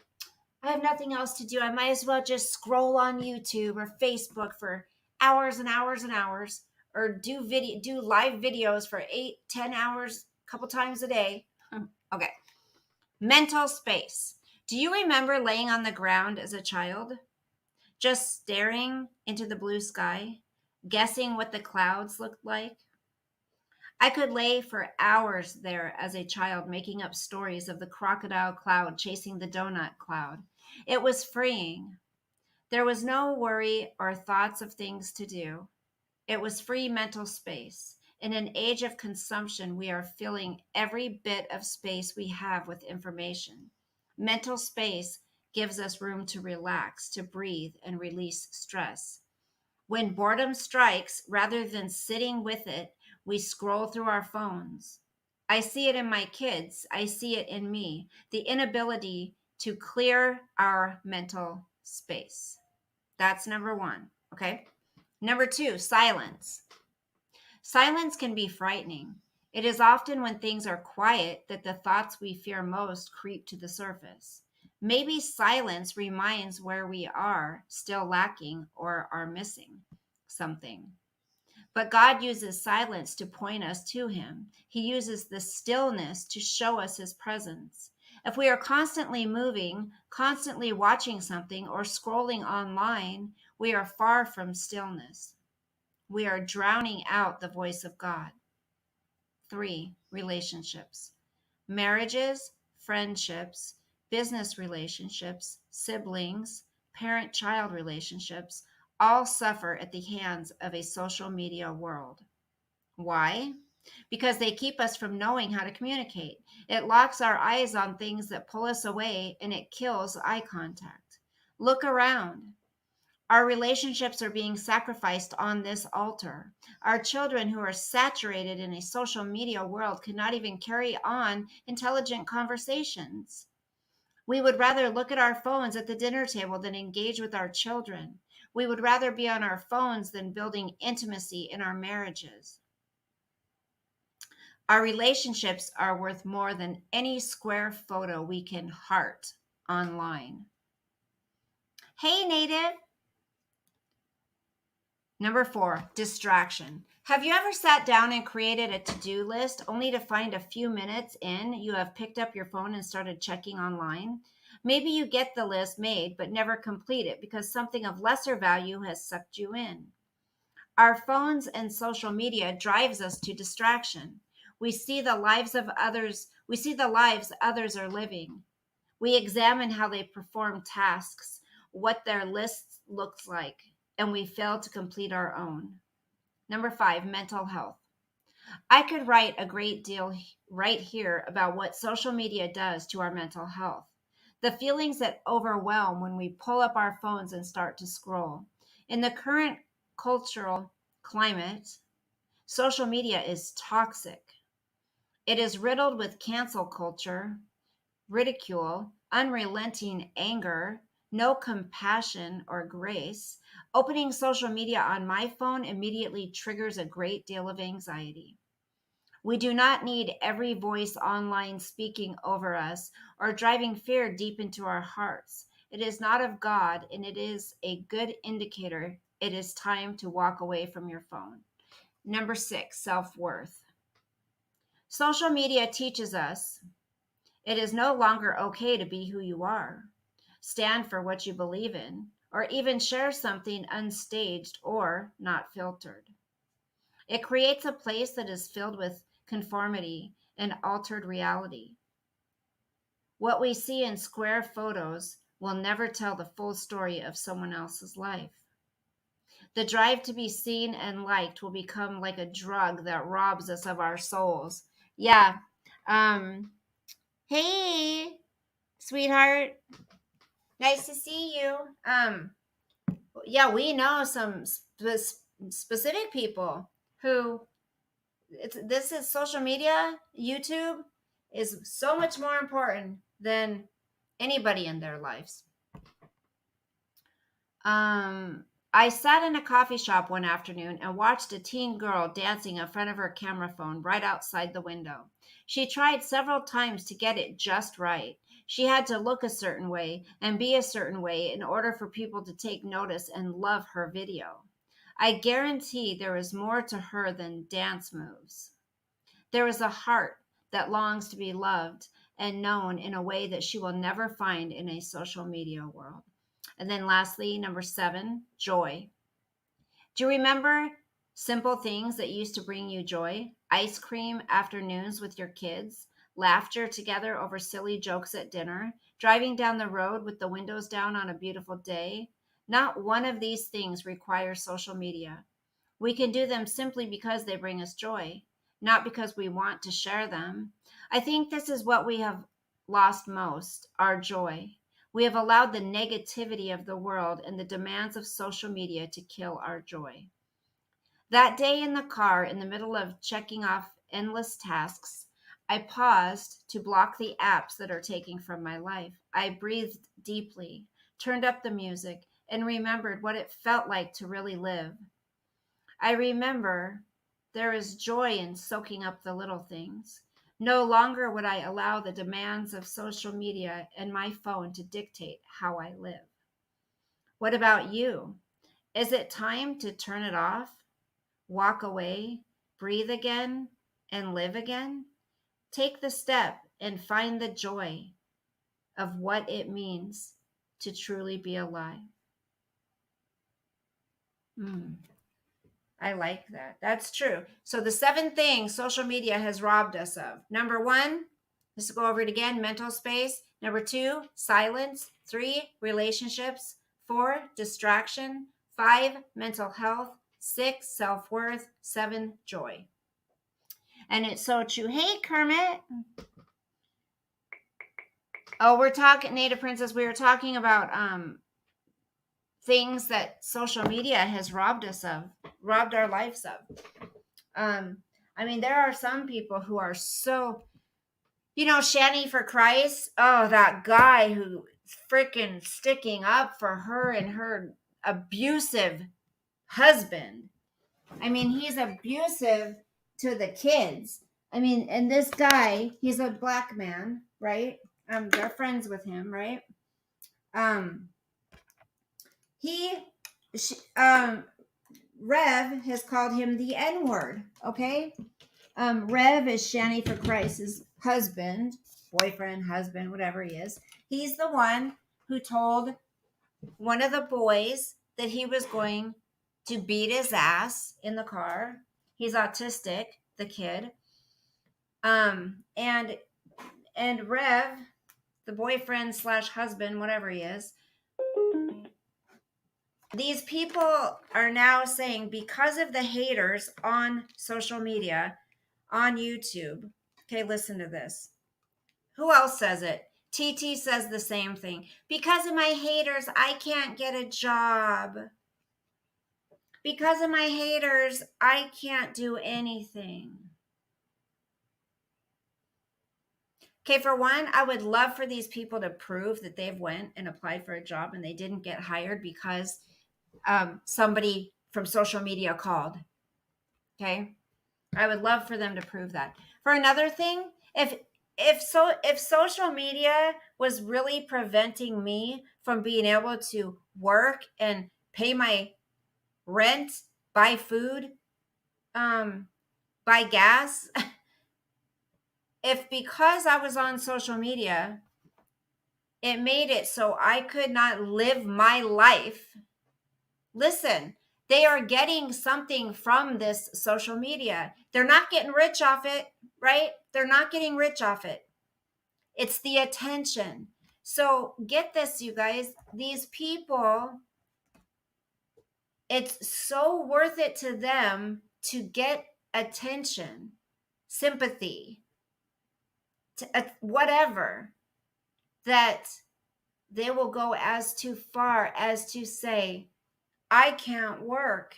I have nothing else to do, I might as well just scroll on YouTube or Facebook for hours and hours and hours, or do live videos for 8, 10 hours, a couple times a day. Okay. Mental space. Do you remember laying on the ground as a child? Just staring into the blue sky, guessing what the clouds looked like? I could lay for hours there as a child, making up stories of the crocodile cloud chasing the donut cloud. It was freeing. There was no worry or thoughts of things to do. It was free mental space. In an age of consumption, we are filling every bit of space we have with information. Mental space gives us room to relax, to breathe, and release stress. When boredom strikes, rather than sitting with it, we scroll through our phones. I see it in my kids. I see it in me. The inability to clear our mental space. That's number one. Okay. Number two, silence. Silence can be frightening. It is often when things are quiet that the thoughts we fear most creep to the surface. Maybe silence reminds where we are still lacking or are missing something. But God uses silence to point us to Him. He uses the stillness to show us His presence. If we are constantly moving, constantly watching something, or scrolling online, we are far from stillness. We are drowning out the voice of God. 3, relationships. Marriages, friendships, business relationships, siblings, parent-child relationships all suffer at the hands of a social media world. Why? Because they keep us from knowing how to communicate. It locks our eyes on things that pull us away, and it kills eye contact. Look around. Our relationships are being sacrificed on this altar. Our children who are saturated in a social media world cannot even carry on intelligent conversations. We would rather look at our phones at the dinner table than engage with our children. We would rather be on our phones than building intimacy in our marriages. Our relationships are worth more than any square photo we can heart online. Hey, Native. Number 4, distraction. Have you ever sat down and created a to-do list only to find a few minutes in you have picked up your phone and started checking online? Maybe you get the list made but never complete it because something of lesser value has sucked you in. Our phones and social media drives us to distraction. We see the lives others are living. We examine how they perform tasks, what their list looks like, and we fail to complete our own. Number 5, mental health. I could write a great deal right here about what social media does to our mental health. The feelings that overwhelm when we pull up our phones and start to scroll. In the current cultural climate, social media is toxic. It is riddled with cancel culture, ridicule, unrelenting anger, no compassion or grace. Opening social media on my phone immediately triggers a great deal of anxiety. We do not need every voice online speaking over us or driving fear deep into our hearts. It is not of God, and it is a good indicator it is time to walk away from your phone. Number 6, self-worth. Social media teaches us it is no longer okay to be who you are, stand for what you believe in, or even share something unstaged or not filtered. It creates a place that is filled with conformity and altered reality. What we see in square photos will never tell the full story of someone else's life. The drive to be seen and liked will become like a drug that robs us of our souls. Yeah. Hey, sweetheart. Nice to see you. Yeah, we know some specific people who this is social media, YouTube is so much more important than anybody in their lives. I sat in a coffee shop one afternoon and watched a teen girl dancing in front of her camera phone right outside the window. She tried several times to get it just right. She had to look a certain way and be a certain way in order for people to take notice and love her video. I guarantee there is more to her than dance moves. There is a heart that longs to be loved and known in a way that she will never find in a social media world. And then lastly, number 7, joy. Do you remember simple things that used to bring you joy? Ice cream afternoons with your kids, laughter together over silly jokes at dinner, driving down the road with the windows down on a beautiful day. Not one of these things requires social media. We can do them simply because they bring us joy, not because we want to share them. I think this is what we have lost most, our joy. We have allowed the negativity of the world and the demands of social media to kill our joy. That day in the car, in the middle of checking off endless tasks, I paused to block the apps that are taking from my life. I breathed deeply, turned up the music, and remembered what it felt like to really live. I remember there is joy in soaking up the little things. No longer would I allow the demands of social media and my phone to dictate how I live. What about you? Is it time to turn it off, walk away, breathe again, and live again? Take the step and find the joy of what it means to truly be alive. I like that. That's true. So the 7 things social media has robbed us of. Number 1, let's go over it again, mental space. Number 2, silence. 3, relationships. 4, distraction. 5, mental health. 6, self-worth. 7, joy. And it's so true. Hey, Kermit. Oh, we're talking, Native Princess, we were talking about things that social media has robbed us of, robbed our lives of. I mean, there are some people who are so, Shani for Christ. Oh, that guy who freaking sticking up for her and her abusive husband. I mean, he's abusive to the kids. I mean, and this guy, he's a black man, right? They're friends with him, right? Rev has called him the N-word, okay? Rev is Shani for Christ's husband, boyfriend, husband, whatever he is. He's the one who told one of the boys that he was going to beat his ass in the car. He's autistic, the kid. And Rev, the boyfriend / husband, whatever he is, these people are now saying, because of the haters on social media, on YouTube. Okay, listen to this. Who else says it? TT says the same thing. Because of my haters, I can't get a job. Because of my haters, I can't do anything. Okay, for one, I would love for these people to prove that they've went and applied for a job and they didn't get hired because somebody from social media called. Okay, I would love for them to prove that. For another thing, if social media was really preventing me from being able to work and pay my rent, buy food, buy gas, if because I was on social media, it made it so I could not live my life. Listen, they are getting something from this social media. They're not getting rich off it, right? They're not getting rich off it. It's the attention. So get this, you guys. These people, it's so worth it to them to get attention, sympathy, whatever, that they will go as too far as to say, I can't work.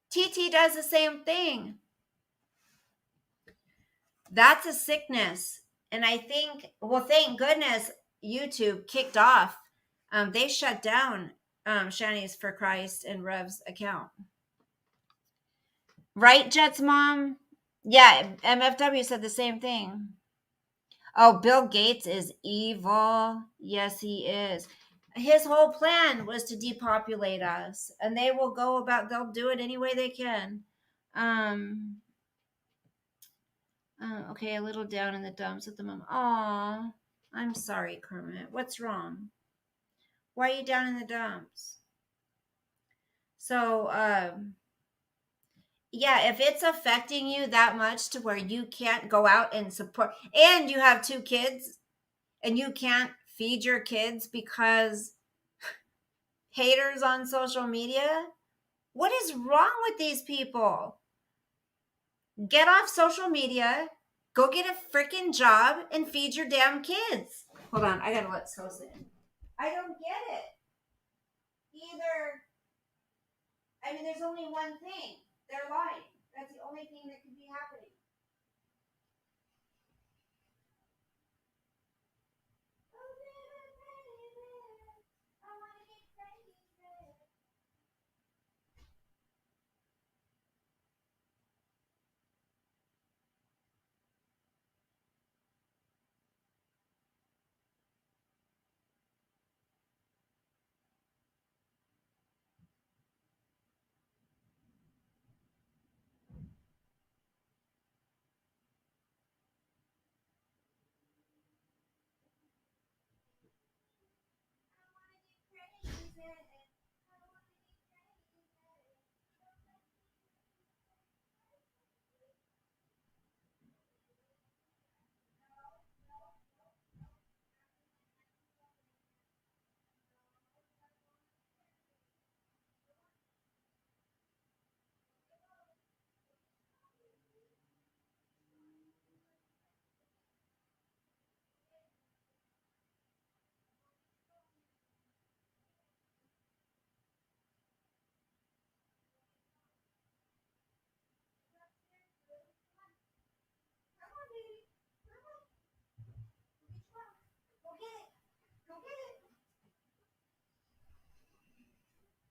TT does the same thing. That's a sickness. And I think, well, thank goodness YouTube kicked off. They shut down Shani's for Christ and Rev's account. Right, Jet's mom? Yeah, MFW said the same thing. Oh, Bill Gates is evil. Yes, he is. His whole plan was to depopulate us, and they will go about, they'll do it any way they can. Okay, a little down in the dumps at the moment. Aw, I'm sorry, Kermit. What's wrong? Why are you down in the dumps? So, yeah, if it's affecting you that much to where you can't go out and support, and you have 2 kids, and you can't feed your kids because haters on social media, what is wrong with these people? Get off social media, go get a freaking job, and feed your damn kids. Hold on, I gotta let Sosa in. I don't get it. Either, I mean, there's only one thing. They're lying. That's the only thing that could be happening.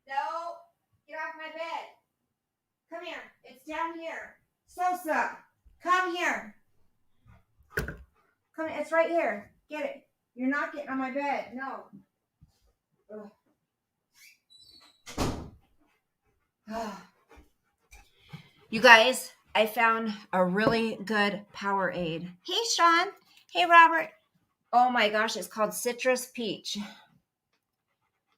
No, get off my bed. Come here. It's down here. Sosa, come here. Come. It's right here. Get it. You're not getting on my bed. No. You guys, I found a really good Powerade. Hey, Sean. Hey, Robert. Oh my gosh, it's called Citrus Peach.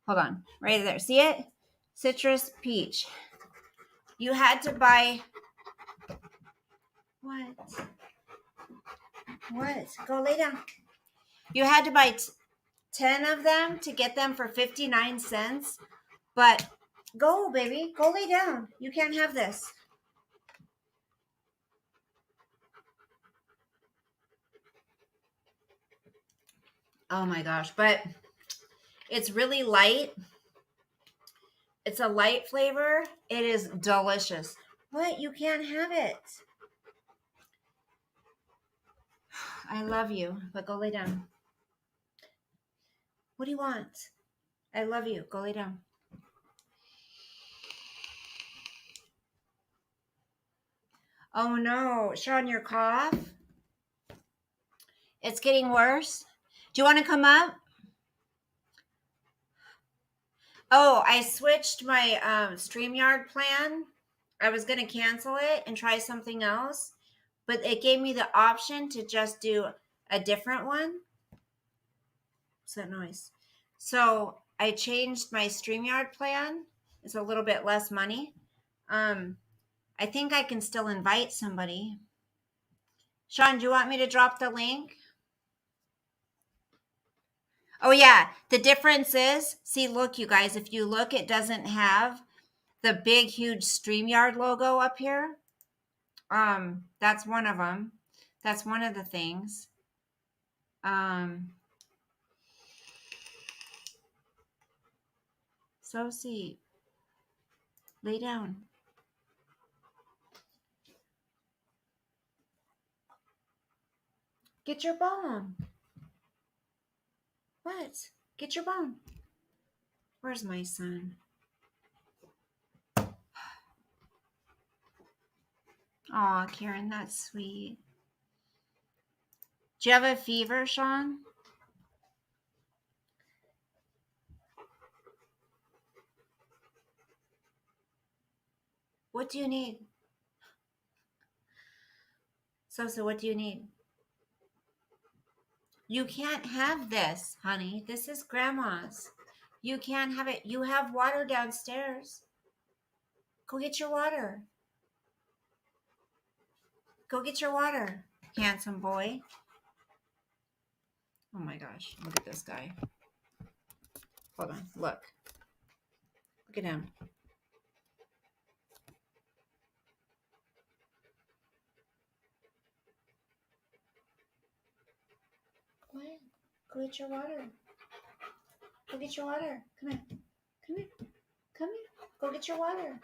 Hold on. Right there. See it? Citrus Peach. You had to buy... What? What? Go lay down. You had to buy 10 of them to get them for 59 cents. But go, baby. Go lay down. You can't have this. Oh my gosh. But it's really light. It's a light flavor. It is delicious. What? You can't have it. I love you, but go lay down. What do you want? I love you. Go lay down. Oh no, Sean, your cough? It's getting worse. Do you want to come up? Oh, I switched my StreamYard plan. I was going to cancel it and try something else, but it gave me the option to just do a different one. What's that noise? So I changed my StreamYard plan. It's a little bit less money. I think I can still invite somebody. Sean, do you want me to drop the link? Oh yeah, the difference is, see, look, you guys, if you look, it doesn't have the big, huge StreamYard logo up here. That's one of them. That's one of the things. So see, lay down. Get your bone. What? Get your bone. Where's my son? Aw, Karen, that's sweet. Do you have a fever, Sean? What do you need? So what do you need? You can't have this, honey. This is Grandma's. You can't have it. You have water downstairs. Go get your water. Go get your water, handsome boy. Oh my gosh, look at this guy. Hold on, look. Look at him. What? Go get your water. Go get your water. Come here. Come here. Come here. Go get your water.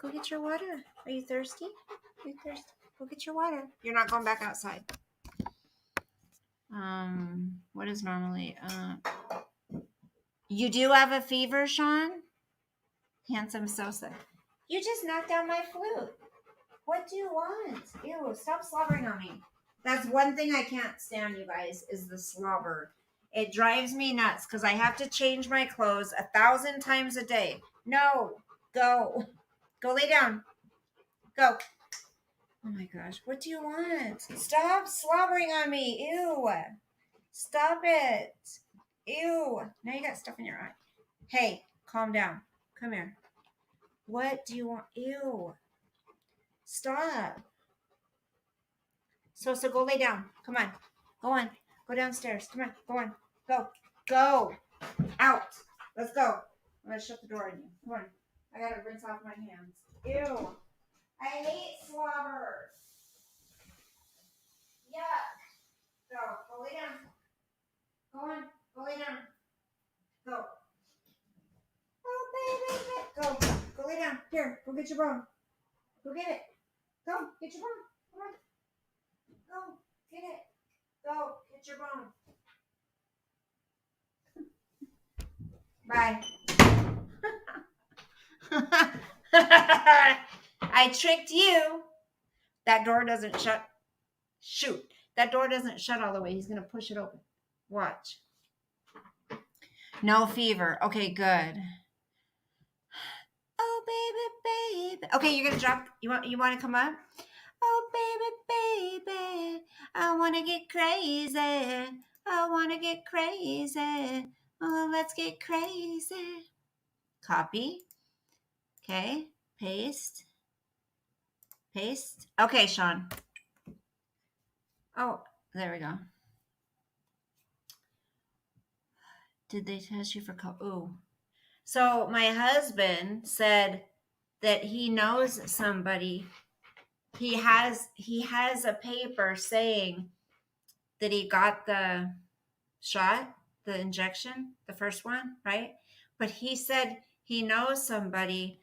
Go get your water. Are you thirsty? Are you thirsty? Go get your water. You're not going back outside. What is normally you do have a fever, Sean? Handsome Sosa. You just knocked out my flute. What do you want? Ew, stop slobbering on me. That's one thing I can't stand, you guys, is the slobber. It drives me nuts because I have to change my clothes 1,000 times a day. No, go. Go lay down. Go. Oh my gosh, what do you want? Stop slobbering on me. Ew. Stop it. Ew. Now you got stuff in your eye. Hey, calm down. Come here. What do you want? Ew. Stop. So go lay down. Come on. Go on. Go downstairs. Come on. Go on. Go. Go. Out. Let's go. I'm going to shut the door on you. Come on. I got to rinse off my hands. Ew. I hate slobber. Yuck. Go. Go lay down. Go on. Go lay down. Go. Oh, baby. Go. Go lay down. Here. Go get your bone. Go get it. Go. Get your bone. Come on. Go. Get it. Go. Get your bone. Bye. I tricked you. That door doesn't shut. Shoot. That door doesn't shut all the way. He's going to push it open. Watch. No fever. Okay, good. Oh, baby, baby. Okay, you're going to drop. You want to come up? Oh, baby, baby. I want to get crazy. I want to get crazy. Oh, let's get crazy. Copy. Okay. Paste. Paste. Okay, Sean. Oh, there we go. Did they test you for COVID? Ooh. So my husband said that he knows somebody. He has a paper saying that he got the shot, the injection, the first one, right? But he said he knows somebody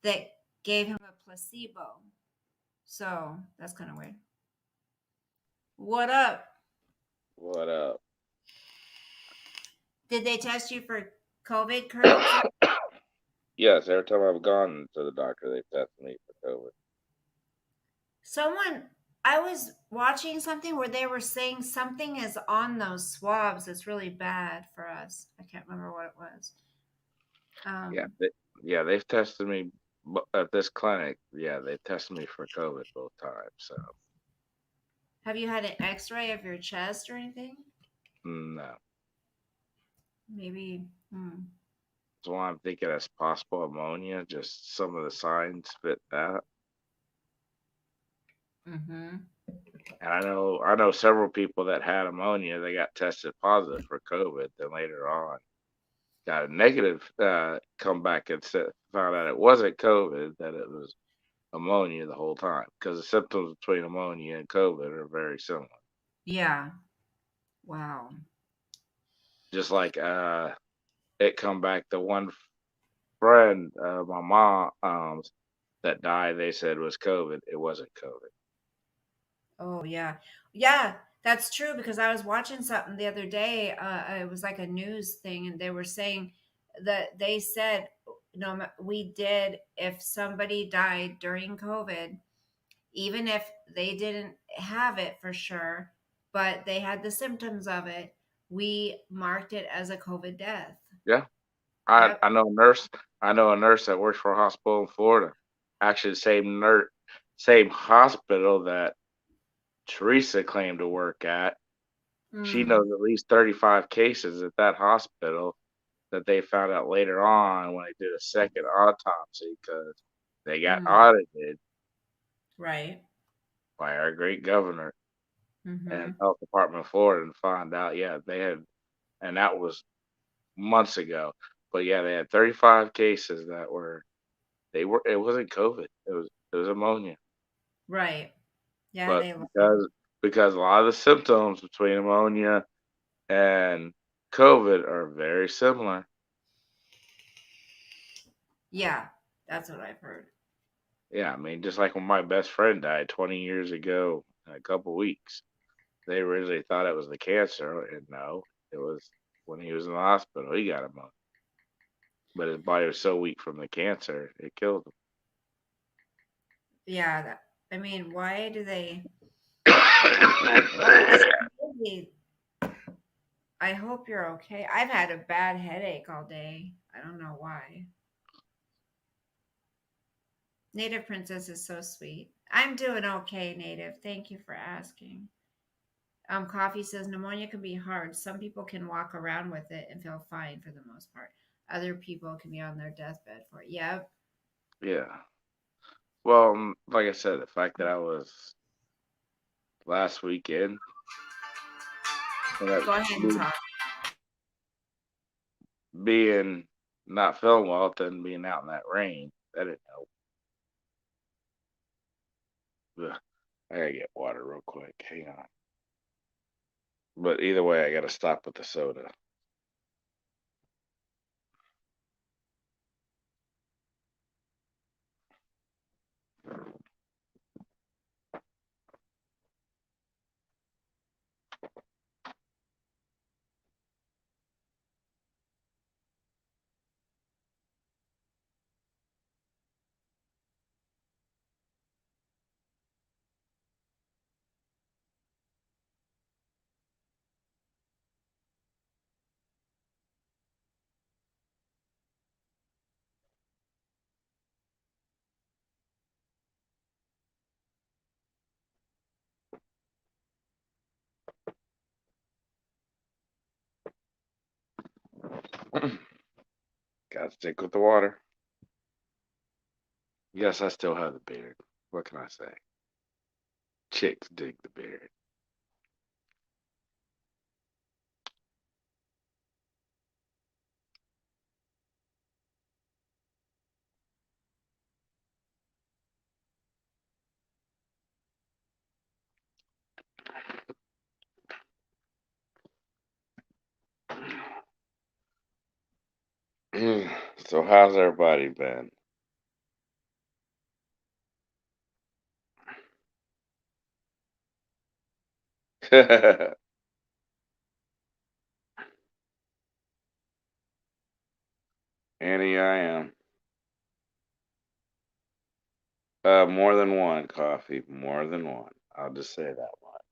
that gave him a placebo. So that's kind of weird. What up? What up? Did they test you for COVID, Kurt? Yes, every time I've gone to the doctor, they test me for COVID. I was watching something where they were saying something is on those swabs that's really bad for us. I can't remember what it was. They've tested me at this clinic. Yeah, they tested me for COVID both times. So Have you had an X-ray of your chest or anything? no. Maybe. So I'm thinking it's possible ammonia. Just some of the signs fit that. Mm-hmm. And I know several people that had ammonia. They got tested positive for COVID. Then later on, got a negative comeback and found out it wasn't COVID. That it was ammonia the whole time, because the symptoms between ammonia and COVID are very similar. Yeah. Wow. Just like it come back, the one friend my mom that died, they said was COVID. It wasn't COVID. Oh, yeah. Yeah, that's true because I was watching something the other day. It was like a news thing, and they were saying that they said, no, if somebody died during COVID, even if they didn't have it for sure, but they had the symptoms of it, we marked it as a COVID death. Yeah. Yep. I know a nurse that works for a hospital in Florida. Actually, the same hospital that Teresa claimed to work at. She knows at least 35 cases at that hospital that they found out later on when they did a second autopsy, because they got audited Right. by our great governor Mm-hmm. and health department of Florida, and found out, yeah, they had, and that was months ago. But yeah, they had 35 cases that it wasn't COVID. It was ammonia. Right. Yeah, But they because a lot of the symptoms between ammonia and COVID are very similar. Yeah, that's what I've heard. Yeah, I mean, just like when my best friend died 20 years ago in a couple weeks, they originally thought it was the cancer, and no, it was when he was in the hospital. He got pneumonia, but his body was so weak from the cancer, it killed Yeah, I mean, why do they? him. It's crazy. I hope you're okay. I've had a bad headache all day. I don't know why. Native Princess is so sweet. I'm doing okay, Native. Thank you for asking. Coffee says pneumonia can be hard. Some people can walk around with it and feel fine for the most part. Other people can be on their deathbed for it. Yep. Yeah. Well, like I said, the fact that I was last weekend, and that Go ahead and talk. being not feeling well, then being out in that rain, that didn't help. Ugh, I gotta get water real quick. Hang on. But either way, I gotta stop with the soda. Gotta stick with the water. Yes, I still have the beard. What can I say? Chicks dig the beard. So how's everybody been? Annie, I am. More than one coffee. More than one. I'll just say that much.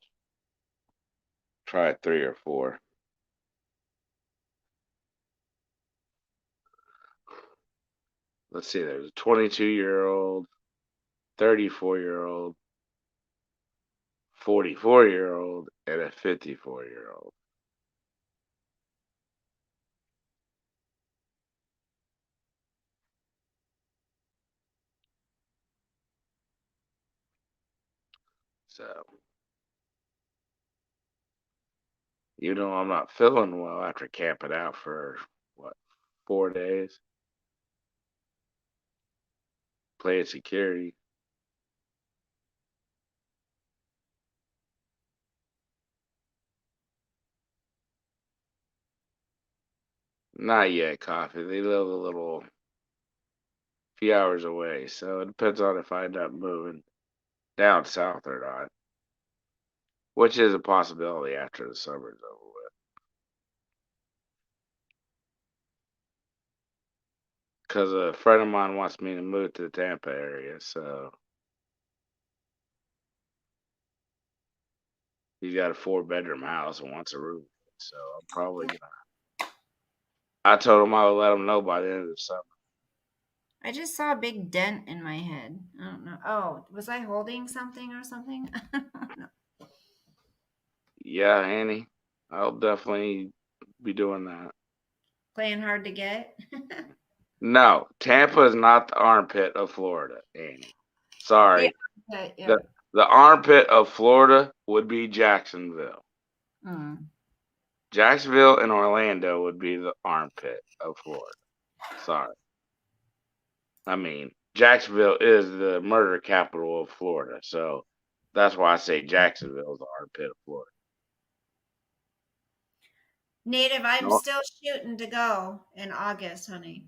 Try 3 or 4. Let's see. There's a 22-year-old, 34-year-old, 44-year-old, and a 54-year-old. So, I'm not feeling well after camping out for what, 4 days, playing security. Not yet, coffee. They live a little few hours away, so it depends on if I end up moving down south or not, which is a possibility after the summer's over with. Because a friend of mine wants me to move to the Tampa area, so he's got a 4-bedroom house and wants a roof. So I'm probably gonna. I told him I would let him know by the end of the summer. I just saw a big dent in my head. I don't know. Oh, was I holding something or something? No. Yeah, Annie, I'll definitely be doing that. Playing hard to get. No, Tampa is not the armpit of Florida, Annie. Sorry. Yeah. The armpit of Florida would be Jacksonville. Mm. Jacksonville and Orlando would be the armpit of Florida. Sorry. I mean, Jacksonville is the murder capital of Florida, so that's why I say Jacksonville is the armpit of Florida. Native, I'm No, still shooting to go in August, honey.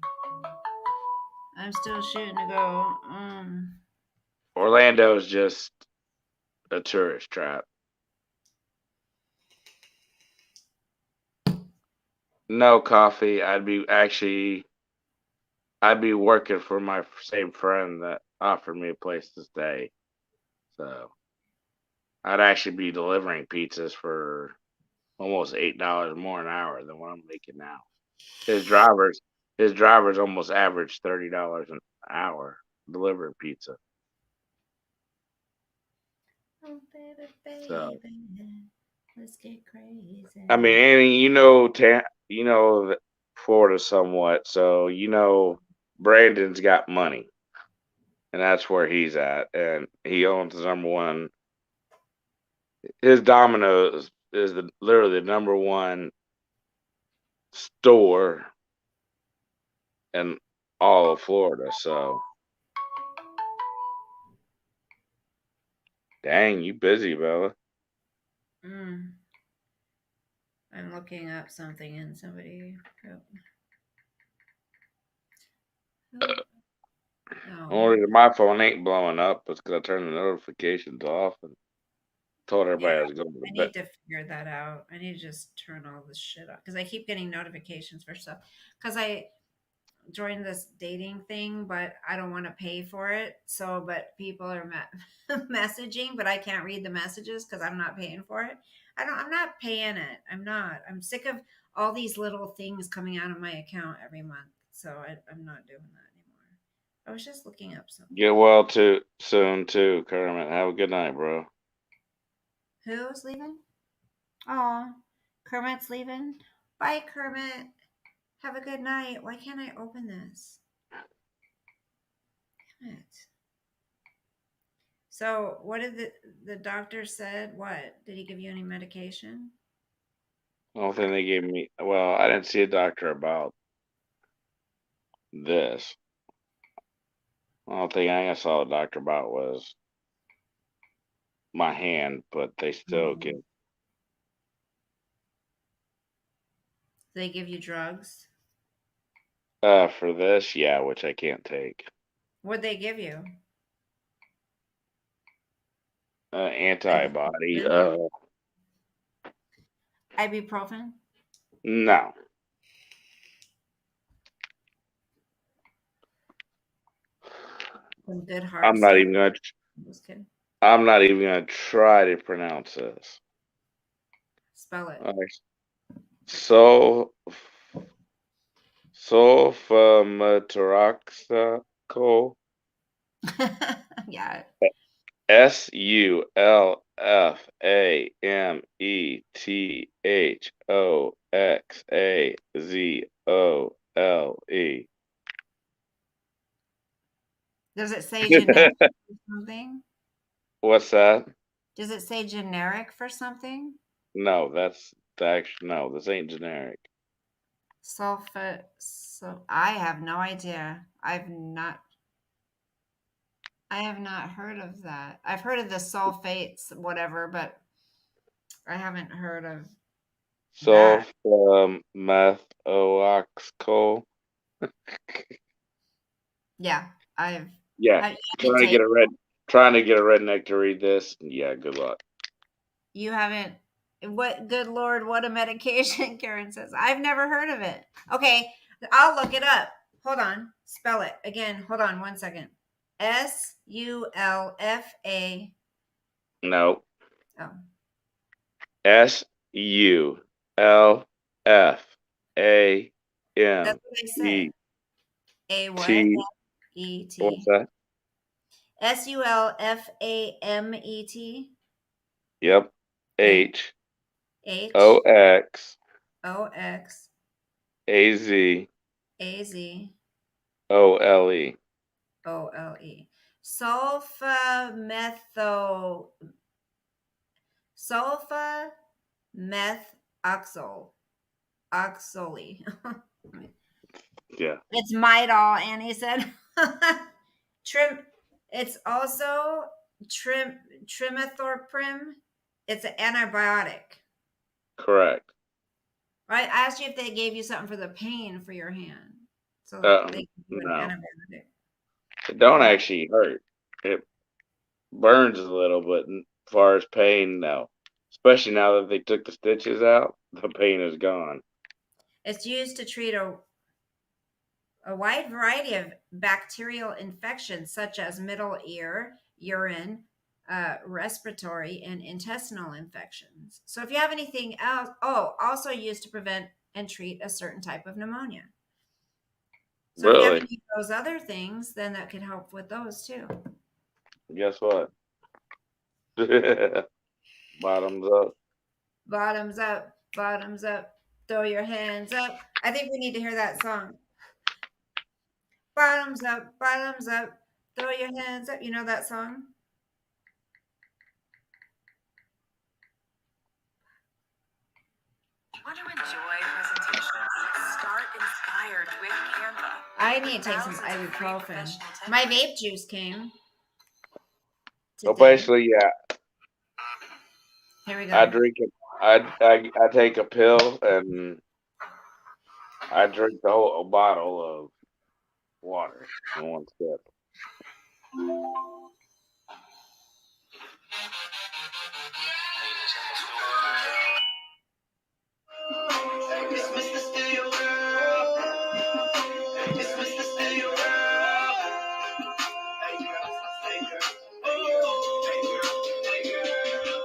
I'm still shooting to go. Orlando is just a tourist trap. No coffee. I'd be working for my same friend that offered me a place to stay. So I'd actually be delivering pizzas for almost $8 more an hour than what I'm making now. His drivers almost average $30 an hour delivering pizza. Oh, baby, So baby, let's get crazy. I mean, Annie, you know Florida somewhat, so you know Brandon's got money, and that's where he's at, and he owns the number one. His Domino's is literally the number one store in all of Florida. So, dang, you busy, Bella? Mm, I'm looking up something and somebody. Oh, Only reason my phone ain't blowing up is because I turned the notifications off and told everybody yeah. I was going to I bed. need to figure that out. I need to just turn all this shit off because I keep getting notifications for stuff. Because I joined this dating thing, but I don't want to pay for it. So, but people are messaging, but I can't read the messages because I'm not paying for it. I'm not paying it. I'm not. I'm sick of all these little things coming out of my account every month. So I'm not doing that anymore. I was just looking up something. Get well too soon too, Kermit. Have a good night, bro. Who's leaving? Oh, Kermit's leaving. Bye, Kermit. Have a good night. Why can't I open this? Damn it. So, what did the doctor said? What did he give you any medication? I don't think they gave me. Well, I didn't see a doctor about this. I don't think I saw a doctor about was my hand, but they still Did can. they give you drugs? For this, yeah, which I can't take. What'd they give you? Antibody. Ibuprofen? Ibuprofen? No, Some good hard I'm not stuff. even gonna. Just kidding. I'm not even gonna try to pronounce this. Spell it. Alright. So, sulfamethoxychol. Yeah. Sulfamethoxazole. Does it say generic for something? What's that? Does it say generic for something? No, that's actually no. This ain't generic. Sulfate. So I have no idea. I have not heard of that. I've heard of the sulfates, whatever, but I haven't heard of that. Sulfamethoxychol. Yeah, I've Yeah, have you trying to get a red, trying to get a redneck to read this. Yeah, good luck. you haven't what good lord, what a medication, Karen says. I've never heard of it. Okay, I'll look it up. Hold on. Spell it again. Hold on 1 second. SULFA. No, Oh, SULFAMET. that's what I said. A what? E What's T. that? SULFAMET. Yep. Okay. H O H X O X A Z A Z O L E. O L E. Sulfametho sulfa methoxyl oxole. Yeah, It's Midol, Annie said. Trim. It's also trimethoprim. It's an antibiotic. correct. I asked you if they gave you something for the pain for your hand. So they can do an No, antibiotic. it don't actually hurt. It burns a little, but as far as pain, no. Especially now that they took the stitches out, the pain is gone. It's used to treat a wide variety of bacterial infections such as middle ear, urine, respiratory, and intestinal infections. So if you have anything else, also used to prevent and treat a certain type of pneumonia. So if you have Really? any of those other things, then that could help with those too. Guess what? Bottoms up. Bottoms up, bottoms up, throw your hands up. I think we need to hear that song. Bottoms up, throw your hands up. You know that song? Want to enjoy presentations? Start inspired with Canva. I need to take some Thousands of free ibuprofen. professional My templates. vape juice came So today. basically, yeah, Here we I go. drink it. I take a pill and I drink the whole bottle of water in one sip. It's Mr. Steal Girl. It's Mr. Steal Girl. Hey girl, hey girl, hey girl, hey girl,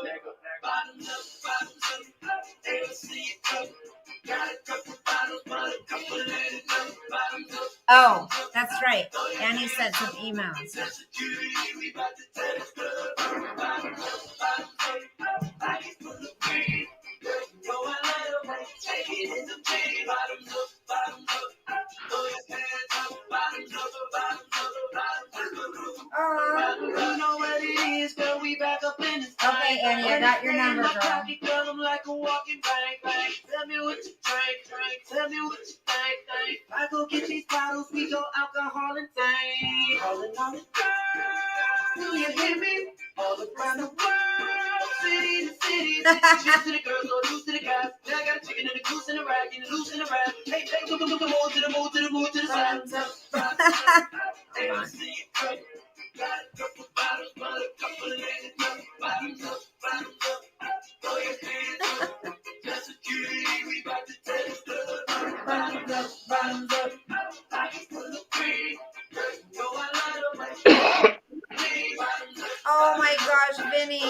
hey girl. Bottoms up, AOC up. Got a couple bottles, but a couple ladies up. Bottoms up. Oh, that's right. Annie sent some emails. Security, we about to tear this club. Bottoms up, pockets full of green. Go a little way, take it in the G. Bottoms up, throw your hands up. Bottoms up, bottoms up. You know what it is, girl, we back up in this thing. Okay, Annie, I got your number, girl. Girl, I'm like a walking bank. Tell me what you drink. Tell me what you think. I go get these bottles, we go alcohol and thing. All in all, girl, do you hear me? All around the world, city to city. Cheers to the girls, no juice to the guys. Now I got a chicken and a goose and a rag, and a loose and a rag. Hey, move to the side. Got a couple bottles, but a couple of ladies up. Bottoms up, throw your hands up. Just security, we about to tear this club. Bottoms up, pockets full of green. Go a little way. Oh my gosh, Vinny.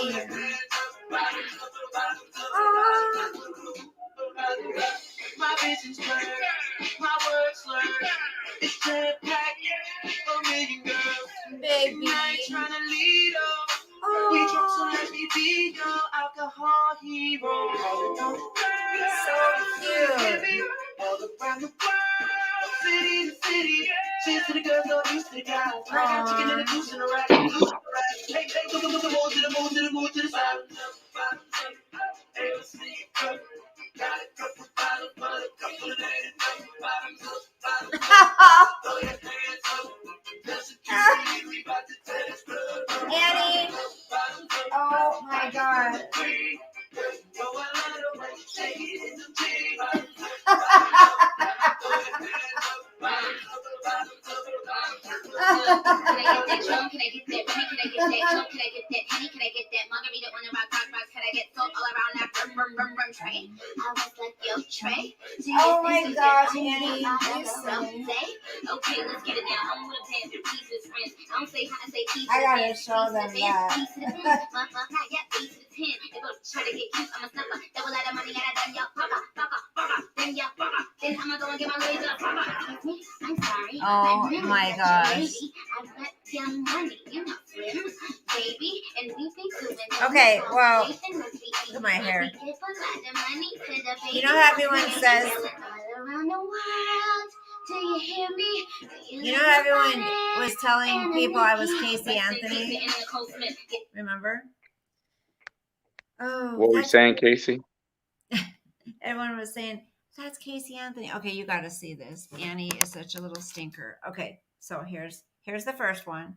My vision's blurred, my words slurred. It's jam-packed, a million girls. Baby. I ain't trying to lead up. We drunk, so let me be your alcohol hero. So cute. All around the world, city to city. Cheers to the girls, no use to the guys. I got chicken and a goose and a rat. Hey, move to the side. AOC, got a couple bottles, but a couple of ladies. Bottoms up, throw your hands up. Just security, we about to tear this club. Annie. Oh my god. Can I get that drum? Can I get that money? Can I get that jump? Can I get that honey? Can I get that margarita on the rock? Can I get salt all around that rum tray? I was like, yo, Trey. Oh my gosh, Annie. You're silly. Okay, let's get it now. I'm with a pan for pieces, friends. I don't say hi, I say pieces. I gotta show them that. Piece to the pen. Yeah, piece to the 10. If I try to get cute, I'm a snapper. Double out of money, and I done y'all fucker. Then y'all fucker. Then I'ma go and get my laser fucker. Excuse me, I'm sorry. Oh my gosh. I got young money, you know, slim, baby, and we think Okay, well, look at my hair. You know how everyone says, all around the world. Do you hear me? you know how everyone was telling people I was Casey Anthony? Remember? Oh, What were you saying, Casey? everyone was saying, that's Casey Anthony. Okay, you got to see this. Annie is such a little stinker. Okay, so here's the first one.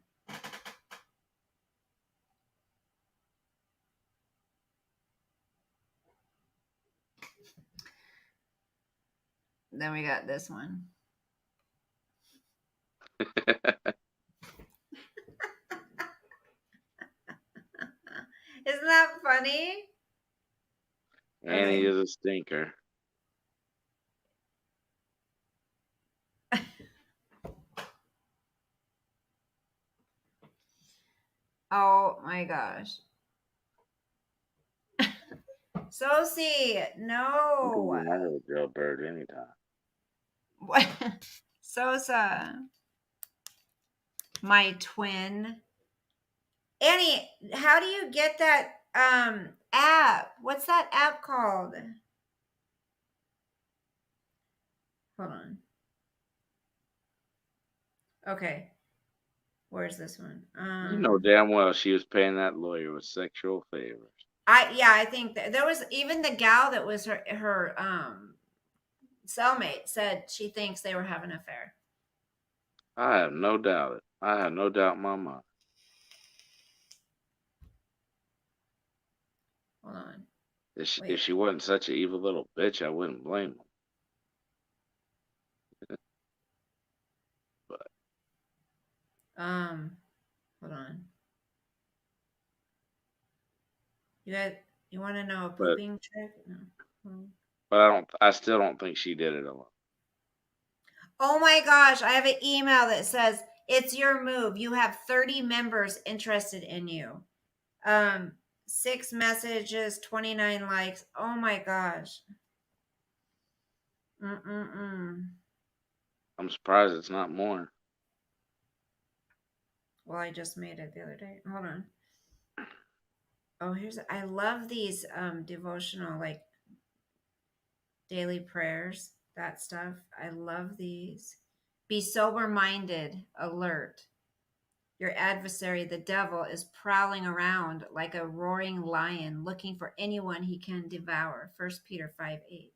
Then we got this one. Isn't that funny? Annie is a stinker. Oh my gosh. Sosie, no. I have a jailbird anytime. What? Sosa, my twin. Annie, how do you get that app? What's that app called? Hold on. Okay. Where's this one? You know damn well she was paying that lawyer with sexual favors. I think that there was even the gal that was her cellmate said she thinks they were having an affair. I have no doubt in my mind. Hold on. If she wasn't such an evil little bitch, I wouldn't blame her. But hold on. You want to know a pooping trick? No. But I still don't think she did it alone. Oh my gosh, I have an email that says it's your move. You have 30 members interested in you. 6 messages, 29 likes. Oh my gosh. I'm surprised it's not more. Well, I just made it the other day. Hold on. Oh, I love these devotional, like daily prayers, that stuff. I love these. Be sober-minded, alert. Your adversary, the devil, is prowling around like a roaring lion looking for anyone he can devour. 1 Peter 5:8.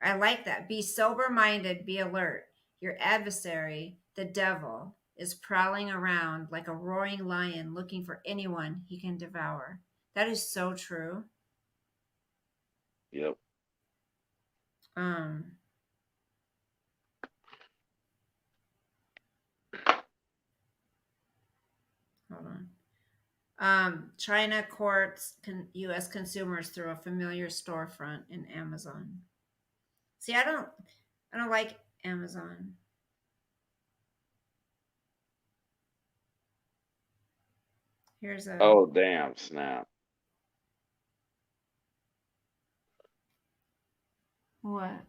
I like that. Be sober-minded, be alert. Your adversary, the devil, is prowling around like a roaring lion looking for anyone he can devour. That is so true. Yep. Hold on. China courts U.S. consumers through a familiar storefront in Amazon. See, I don't like Amazon. Here's a. Oh damn! Snap. What?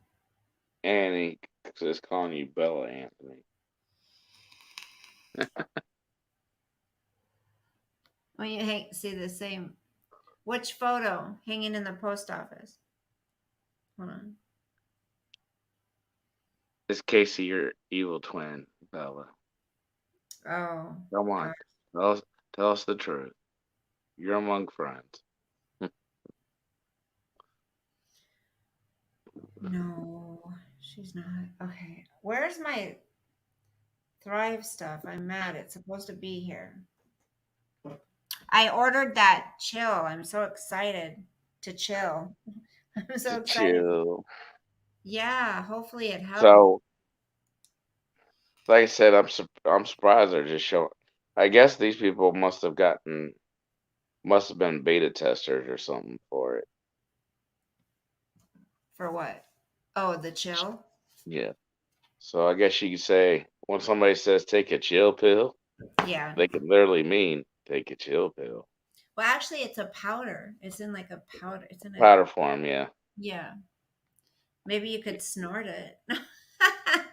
Annie is calling you Bella Anthony. When you see the same, which photo hanging in the post office? Hold on. It's Casey, your evil twin, Bella. Oh. Come on, tell us the truth. You're among friends. No, she's not. Okay. Where's my Thrive stuff? I'm mad. It's supposed to be here. I ordered that chill. I'm so excited to chill. I'm so excited. Chill. Yeah, hopefully it helps. So, like I said, I'm surprised they're just showing. I guess these people must have been beta testers or something for it. For what? Oh, the chill? Yeah. So I guess you could say when somebody says take a chill pill, Yeah. they could literally mean take a chill pill. Well, actually, it's a powder. It's in like a powder. It's in a powder form, yeah. Yeah. Maybe you could snort it.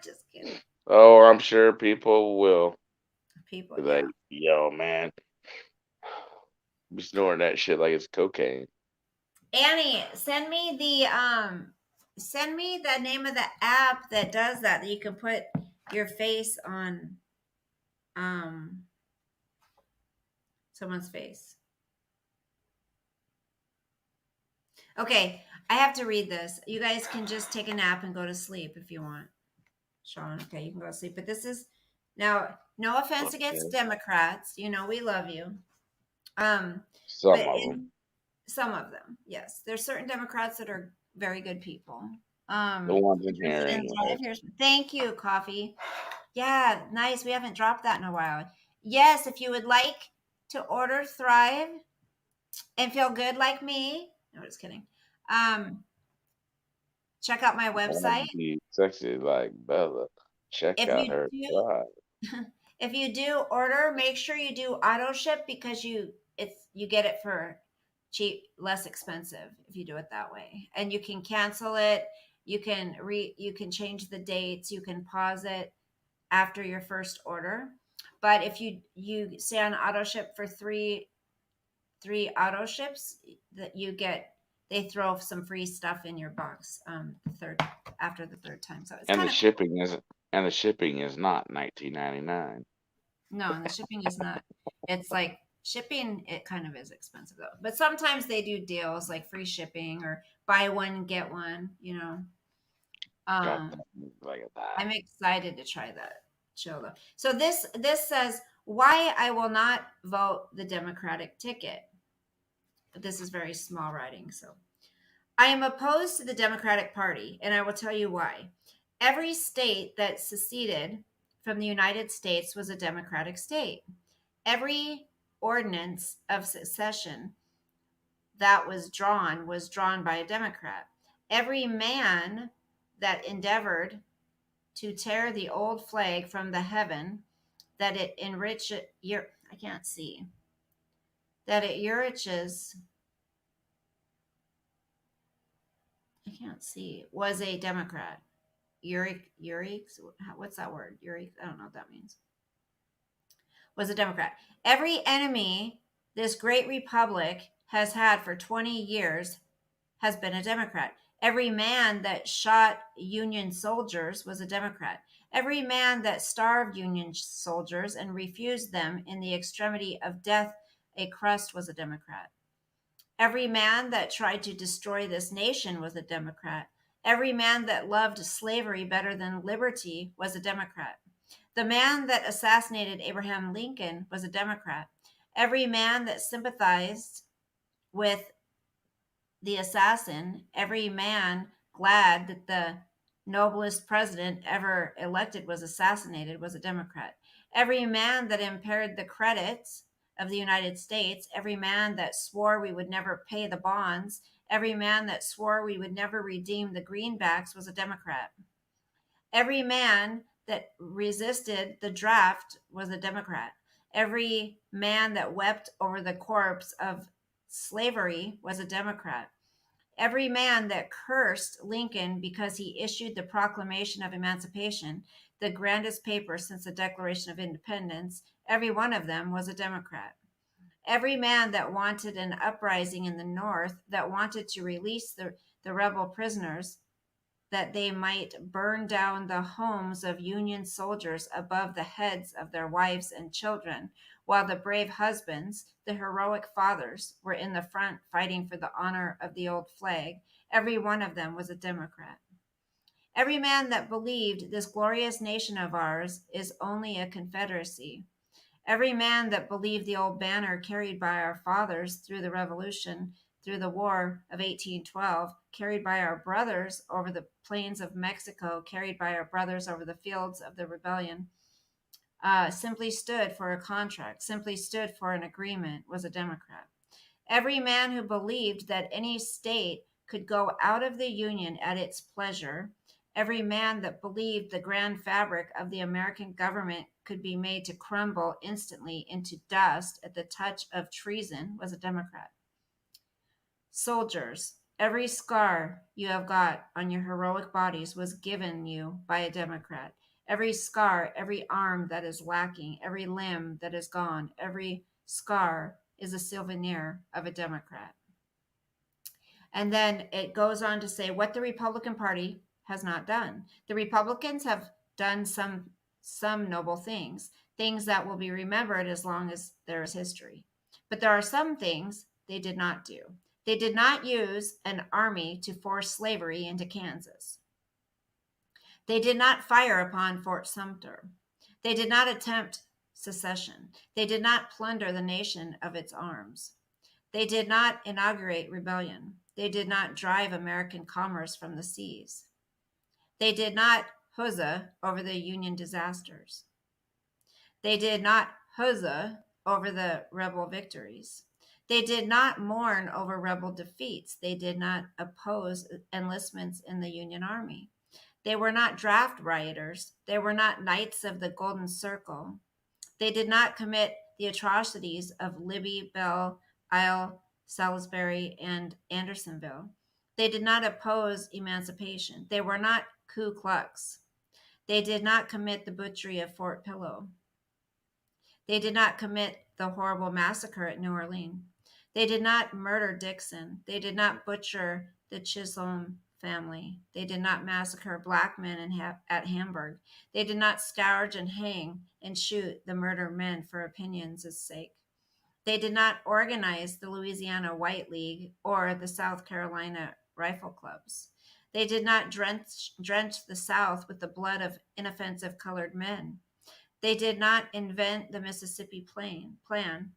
Just kidding. Oh, I'm sure people will. People, Like, yo, man, be snorting that shit like it's cocaine. Annie, send me the name of the app that does that you can put your face on someone's face. Okay, I have to read this. You guys can just take a nap and go to sleep if you want. Sean, okay, you can go to sleep. But this is now, no offense against Democrats. You know we love you. Some of them. Some of them, yes. There's certain Democrats that are very good people. The ones in Visit here, and anyway. Thrive. Thank you, Coffee. Yeah, nice. We haven't dropped that in a while. Yes, if you would like to order Thrive and feel good like me, no, just kidding. Um, check out my I want website. to be sexy like Bella. Check If out you her do, thrive. if you do order, make sure you do auto ship because you get it for cheap, less expensive if you do it that way. And you can cancel it. You can change the dates. You can pause it after your first order. But if you say on auto ship for three auto ships, that you get, they throw some free stuff in your box third after the third time. So it's And kind the of cool. shipping is not 19.99. No, and the shipping is not. It's like shipping. It kind of is expensive though. But sometimes they do deals like free shipping or buy one get one. Got Um, that like that. I'm excited to try that show though. So this says why I will not vote the Democratic ticket. But this is very small writing. So I am opposed to the Democratic Party, and I will tell you why. Every state that seceded from the United States was a Democratic state. Every ordinance of secession that was drawn by a Democrat. Every man that endeavored to tear the old flag from the heaven that it enrich your I can't see that it enriches I can't see was a Democrat. Uric, what's that word? Uric, I don't know what that means. Was a Democrat. Every enemy this great republic has had for 20 years has been a Democrat. Every man that shot Union soldiers was a Democrat. Every man that starved Union soldiers and refused them in the extremity of death a crust was a Democrat. Every man that tried to destroy this nation was a Democrat. Every man that loved slavery better than liberty was a Democrat. The man that assassinated Abraham Lincoln was a Democrat. Every man that sympathized with the assassin, every man glad that the noblest president ever elected was assassinated was a Democrat. Every man that impaired the credit of the United States, every man that swore we would never pay the bonds, every man that swore we would never redeem the greenbacks was a Democrat. Every man that resisted the draft was a Democrat. Every man that wept over the corpse of slavery was a Democrat. Every man that cursed Lincoln because he issued the Proclamation of Emancipation, the grandest paper since the Declaration of Independence, every one of them was a Democrat. Every man that wanted an uprising in the North, that wanted to release the rebel prisoners, that they might burn down the homes of Union soldiers above the heads of their wives and children, while the brave husbands, the heroic fathers, were in the front fighting for the honor of the old flag. Every one of them was a Democrat. Every man that believed this glorious nation of ours is only a confederacy. Every man that believed the old banner carried by our fathers through the Revolution, through the War of 1812, carried by our brothers over the plains of Mexico, carried by our brothers over the fields of the rebellion, simply stood for a contract, simply stood for an agreement, was a Democrat. Every man who believed that any state could go out of the Union at its pleasure, every man that believed the grand fabric of the American government could be made to crumble instantly into dust at the touch of treason was a Democrat. Soldiers, every scar you have got on your heroic bodies was given you by a Democrat. Every scar, every arm that is lacking, every limb that is gone, every scar is a souvenir of a Democrat. And then it goes on to say what the Republican Party has not done. The Republicans have done some noble things, things that will be remembered as long as there is history. But there are some things they did not do. They did not use an army to force slavery into Kansas. They did not fire upon Fort Sumter. They did not attempt secession. They did not plunder the nation of its arms. They did not inaugurate rebellion. They did not drive American commerce from the seas. They did not huzzah over the Union disasters. They did not huzzah over the rebel victories. They did not mourn over rebel defeats. They did not oppose enlistments in the Union Army. They were not draft rioters. They were not knights of the Golden Circle. They did not commit the atrocities of Libby, Belle Isle, Salisbury, and Andersonville. They did not oppose emancipation. They were not Ku Klux. They did not commit the butchery of Fort Pillow. They did not commit the horrible massacre at New Orleans. They did not murder Dixon. They did not butcher the Chisholm family. They did not massacre black men at Hamburg. They did not scourge and hang and shoot the murdered men for opinions' sake. They did not organize the Louisiana White League or the South Carolina Rifle Clubs. They did not drench the South with the blood of inoffensive colored men. They did not invent the Mississippi Plan.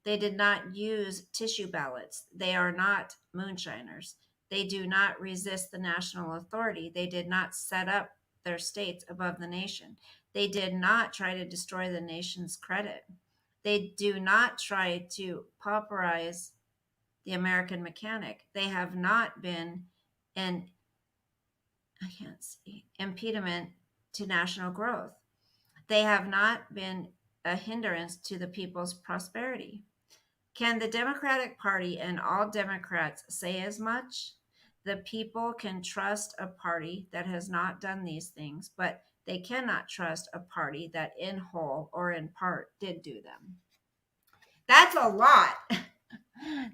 They did not use tissue ballots. They are not moonshiners. They do not resist the national authority. They did not set up their states above the nation. They did not try to destroy the nation's credit. They do not try to pauperize the American mechanic. They have not been an impediment to national growth. They have not been a hindrance to the people's prosperity. Can the Democratic Party and all Democrats say as much? The people can trust a party that has not done these things, but they cannot trust a party that in whole or in part did do them. That's a lot.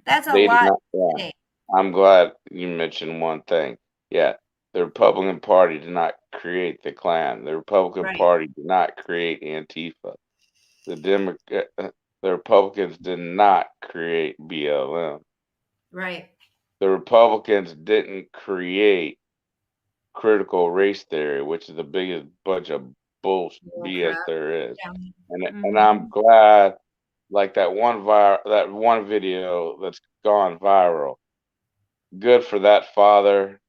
That's a They did lot not. to Yeah, say. I'm glad you mentioned one thing. Yeah, the Republican Party did not create the Klan. The Republican Right, Party did not create Antifa. The Republicans did not create BLM. right. The Republicans didn't create critical race theory, which is the biggest bunch of Bull BS crap. there is. Yeah. And I'm glad, like that one video that's gone viral. Good for that father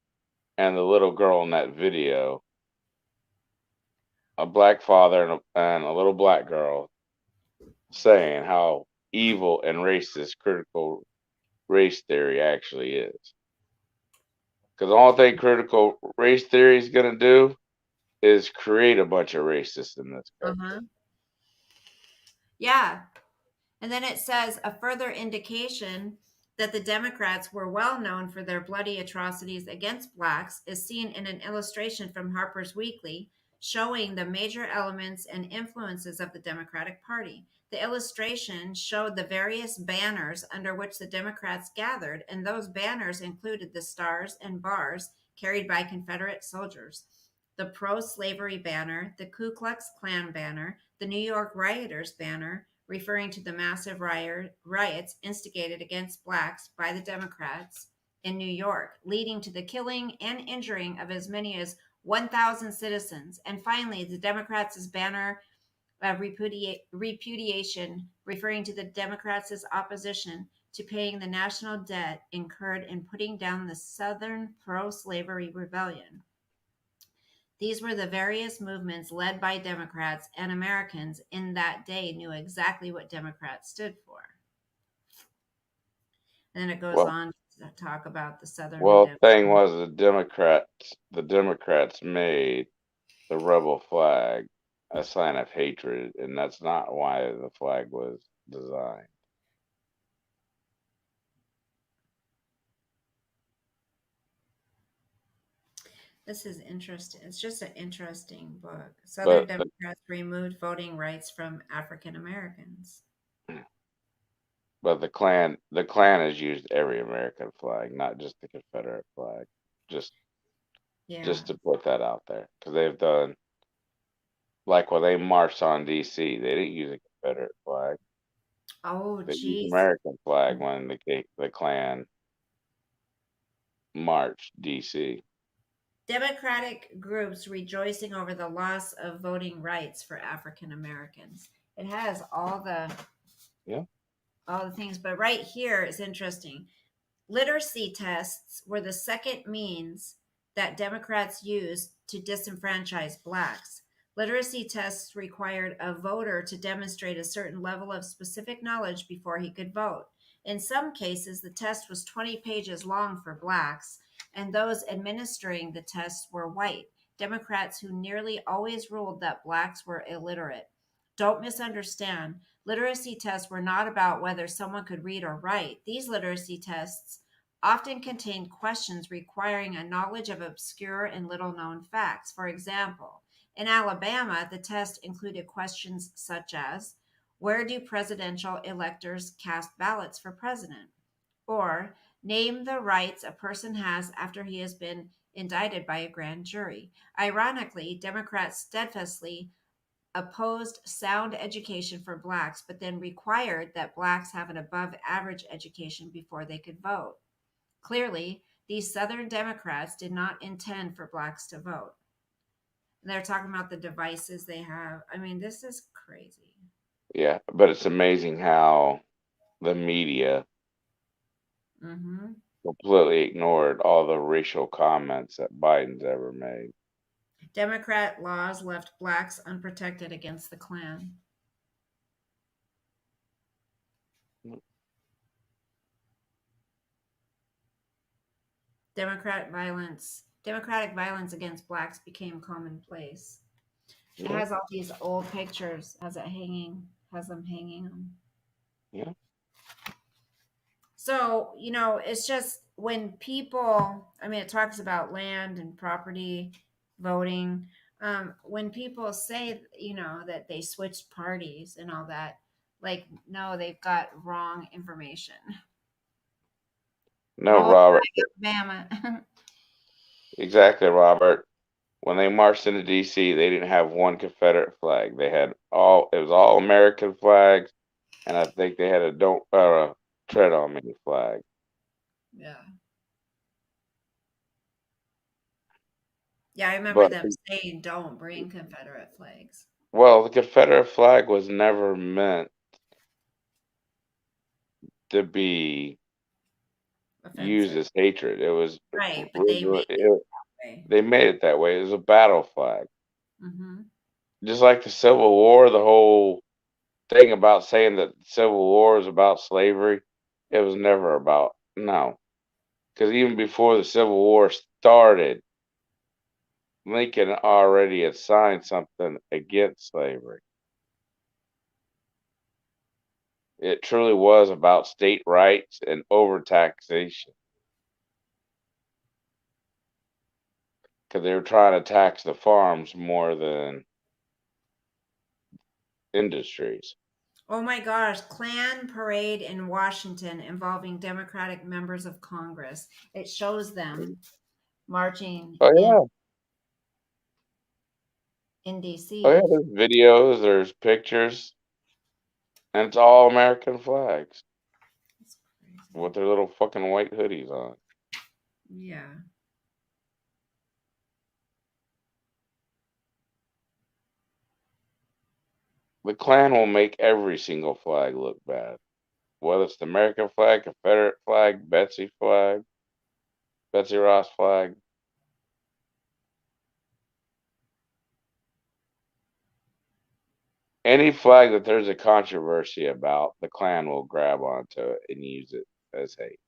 and the little girl in that video. A black father and a little black girl saying how evil and racist critical race theory actually is. Because the only thing critical race theory is going to do is create a bunch of racists in this country. Uh-huh. Yeah. And then it says a further indication that the Democrats were well known for their bloody atrocities against blacks is seen in an illustration from Harper's Weekly showing the major elements and influences of the Democratic Party. The illustration showed the various banners under which the Democrats gathered, and those banners included the stars and bars carried by Confederate soldiers, the pro-slavery banner, the Ku Klux Klan banner, the New York rioters banner, referring to the massive riots instigated against blacks by the Democrats in New York, leading to the killing and injuring of as many as 1,000 citizens. And finally, the Democrats' banner of repudiation, referring to the Democrats' opposition to paying the national debt incurred in putting down the Southern pro-slavery rebellion. These were the various movements led by Democrats, and Americans in that day knew exactly what Democrats stood for. And then it goes Well, on to talk about the Southern the thing redemption. was the Democrats made the rebel flag a sign of hatred, and that's not why the flag was designed. This is interesting. It's just an interesting book. Southern But Democrats removed voting rights from African Americans. but the Klan has used every American flag, not just the Confederate flag. Just Yeah. just to put that out there, because they've done, like when they marched on D.C., they didn't use a Confederate flag. Oh, They used geez. American flag when the Klan marched D.C. Democratic groups rejoicing over the loss of voting rights for African Americans. It has all the things, but right here is interesting. Literacy tests were the second means that Democrats used to disenfranchise blacks. Literacy tests required a voter to demonstrate a certain level of specific knowledge before he could vote. In some cases, the test was 20 pages long for blacks, and those administering the tests were white, Democrats who nearly always ruled that blacks were illiterate. Don't misunderstand. Literacy tests were not about whether someone could read or write. These literacy tests often contained questions requiring a knowledge of obscure and little known facts. For example, in Alabama, the test included questions such as, where do presidential electors cast ballots for president? Or, name the rights a person has after he has been indicted by a grand jury. Ironically, Democrats steadfastly opposed sound education for blacks, but then required that blacks have an above average education before they could vote. Clearly, these Southern Democrats did not intend for blacks to vote. And they're talking about the devices they have. I mean, this is crazy. Yeah, but it's amazing how the media Mm-hmm. completely ignored all the racial comments that Biden's ever made. Democrat laws left blacks unprotected against the Klan. Democratic violence against blacks became commonplace. It Yeah, has all these old pictures, has them hanging them. yeah. So, it's just when people, I mean, it talks about land and property, voting. When people say, that they switched parties and all that, like, no, they've got wrong information. No, Roll Robert. Alabama. Exactly, Robert. When they marched into D.C., they didn't have one Confederate flag. They had it was all American flags, and I think they had a don't tread on me flag. Yeah. Yeah, I remember But them saying, don't bring Confederate flags. well, the Confederate flag was never meant to be used Offensive. as hatred. It was Right, but they originally made it that way. they made it that way. It was a battle flag, Mm-hmm. just like the Civil War. The whole thing about saying that the Civil War is about slavery, it was never about no. Because even before the Civil War started, Lincoln already had signed something against slavery. It truly was about state rights and overtaxation. Because they were trying to tax the farms more than industries. Oh my gosh, Klan parade in Washington involving Democratic members of Congress. It shows them marching Oh in, yeah. in Oh yeah, DC. there's videos, there's pictures, and it's all American flags That's crazy. with their little fucking white hoodies on. Yeah. The Klan will make every single flag look bad. Whether it's the American flag, Confederate flag, Betsy Ross flag. Any flag that there's a controversy about, the Klan will grab onto it and use it as hate.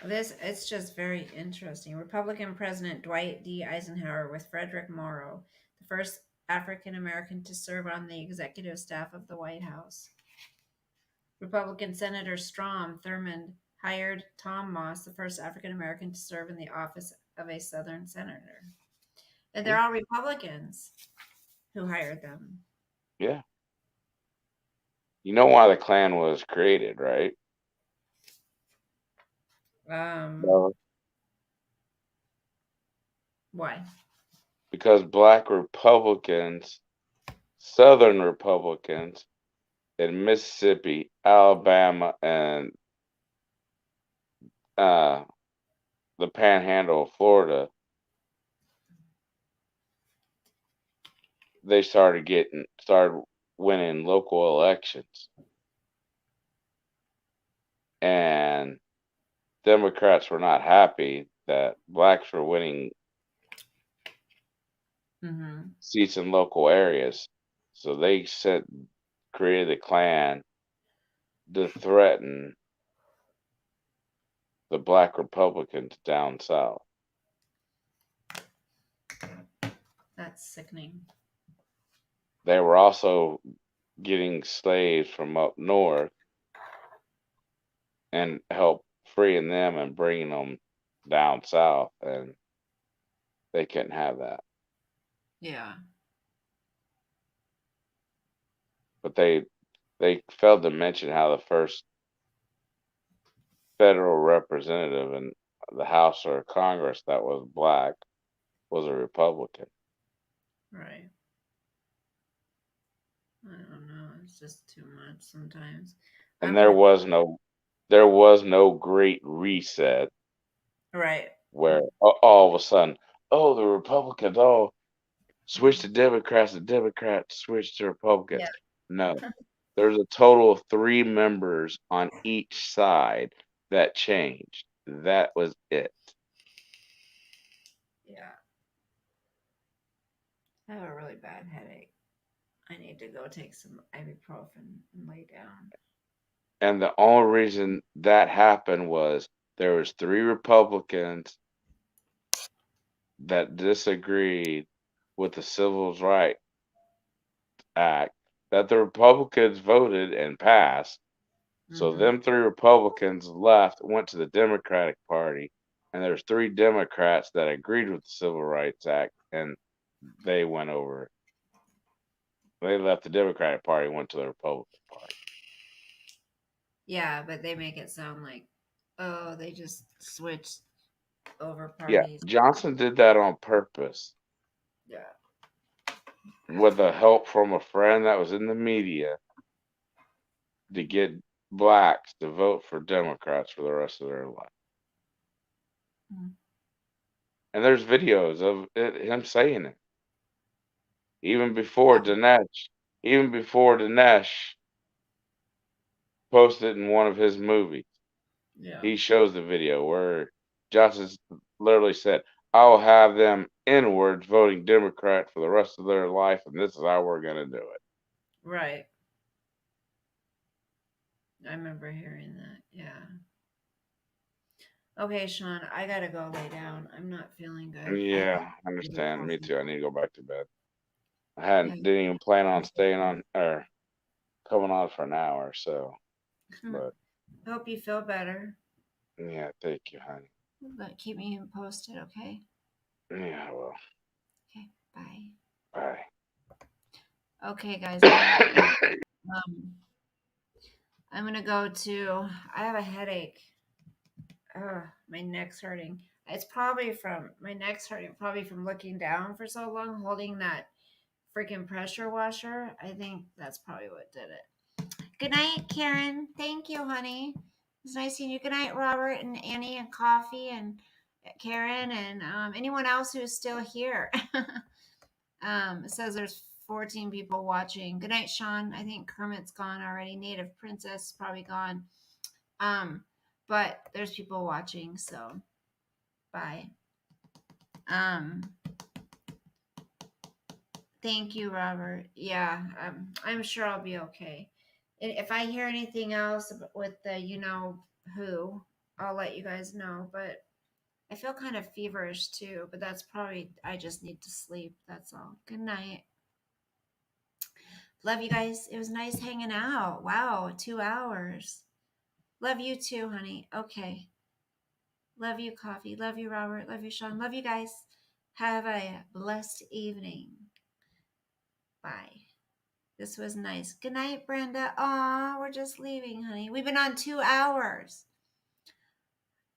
It's just very interesting. Republican President Dwight D. Eisenhower with Frederick Morrow, the first African American to serve on the executive staff of the White House. Republican Senator Strom Thurmond hired Tom Moss, the first African American to serve in the office of a Southern senator. And they're all Republicans who hired them. Yeah. You know why the Klan was created, right? Um, No. why? Because black Republicans, Southern Republicans in Mississippi, Alabama, and uh, the Panhandle of Florida, they started winning local elections. and Democrats were not happy that blacks were winning Mm-hmm. seats in local areas. So they created a Klan to threaten the black Republicans down south. That's sickening. They were also getting slaves from up north and help freeing them and bringing them down south, and they couldn't have that. Yeah. But they failed to mention how the first federal representative in the House or Congress that was black was a Republican. Right. I don't know. It's just too much sometimes. And I'm there gonna. was no great reset Right. where all of a sudden, oh, the Republicans, oh, switch to Democrats, the Democrats switch to Republicans. Yeah. No, there's a total of 3 members on each side that changed. That was it. Yeah. I have a really bad headache. I need to go take some ibuprofen and lay down. And the only reason that happened was there was 3 Republicans that disagreed with the Civil Rights Act that the Republicans voted and passed. So Mm-hmm. them 3 Republicans left, went to the Democratic Party, and there's 3 Democrats that agreed with the Civil Rights Act, and they went over. They left the Democratic Party and went to the Republican Party. Yeah, but they make it sound like, oh, they just switched over Yeah, parties. Johnson did that on purpose Yeah. with the help from a friend that was in the media to get blacks to vote for Democrats for the rest of their life. Mm. And there's videos of him saying it. Even before Dinesh posted in one of his movies, Yeah. he shows the video where Johnson literally said, I'll have them inwards voting Democrat for the rest of their life, and this is how we're going to do it. Right. I remember hearing that. Yeah. Okay, Sean, I gotta go lay down. I'm not feeling good. Yeah, I understand. Me too. I need to go back to bed. Yeah. Didn't even plan on staying on or coming on for an hour, so, but Hope you feel better. yeah, thank you, honey. But keep me posted, okay? Yeah, well, Okay, bye. bye. Okay, guys. I'm gonna go to. I have a headache. My neck's hurting. It's probably from my neck's hurting. Probably from looking down for so long, holding that freaking pressure washer. I think that's probably what did it. Good night, Karen. Thank you, honey. It's nice seeing you. Good night, Robert and Annie and Coffee and Karen and anyone else who's still here. It says there's 14 people watching. Good night, Sean. I think Kermit's gone already. Native Princess is probably gone. But there's people watching, so bye. Thank you, Robert. Yeah, I'm sure I'll be okay. And if I hear anything else with the who, I'll let you guys know. But I feel kind of feverish too, but that's probably I just need to sleep. That's all. Good night. Love you guys. It was nice hanging out. Wow, 2 hours. Love you too, honey. Okay. Love you, Coffee. Love you, Robert. Love you, Sean. Love you guys. Have a blessed evening. Bye. This was nice. Good night, Brenda. Aw, we're just leaving, honey. We've been on 2 hours.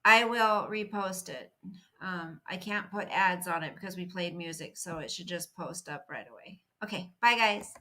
I will repost it. I can't put ads on it because we played music, so it should just post up right away. Okay, bye, guys.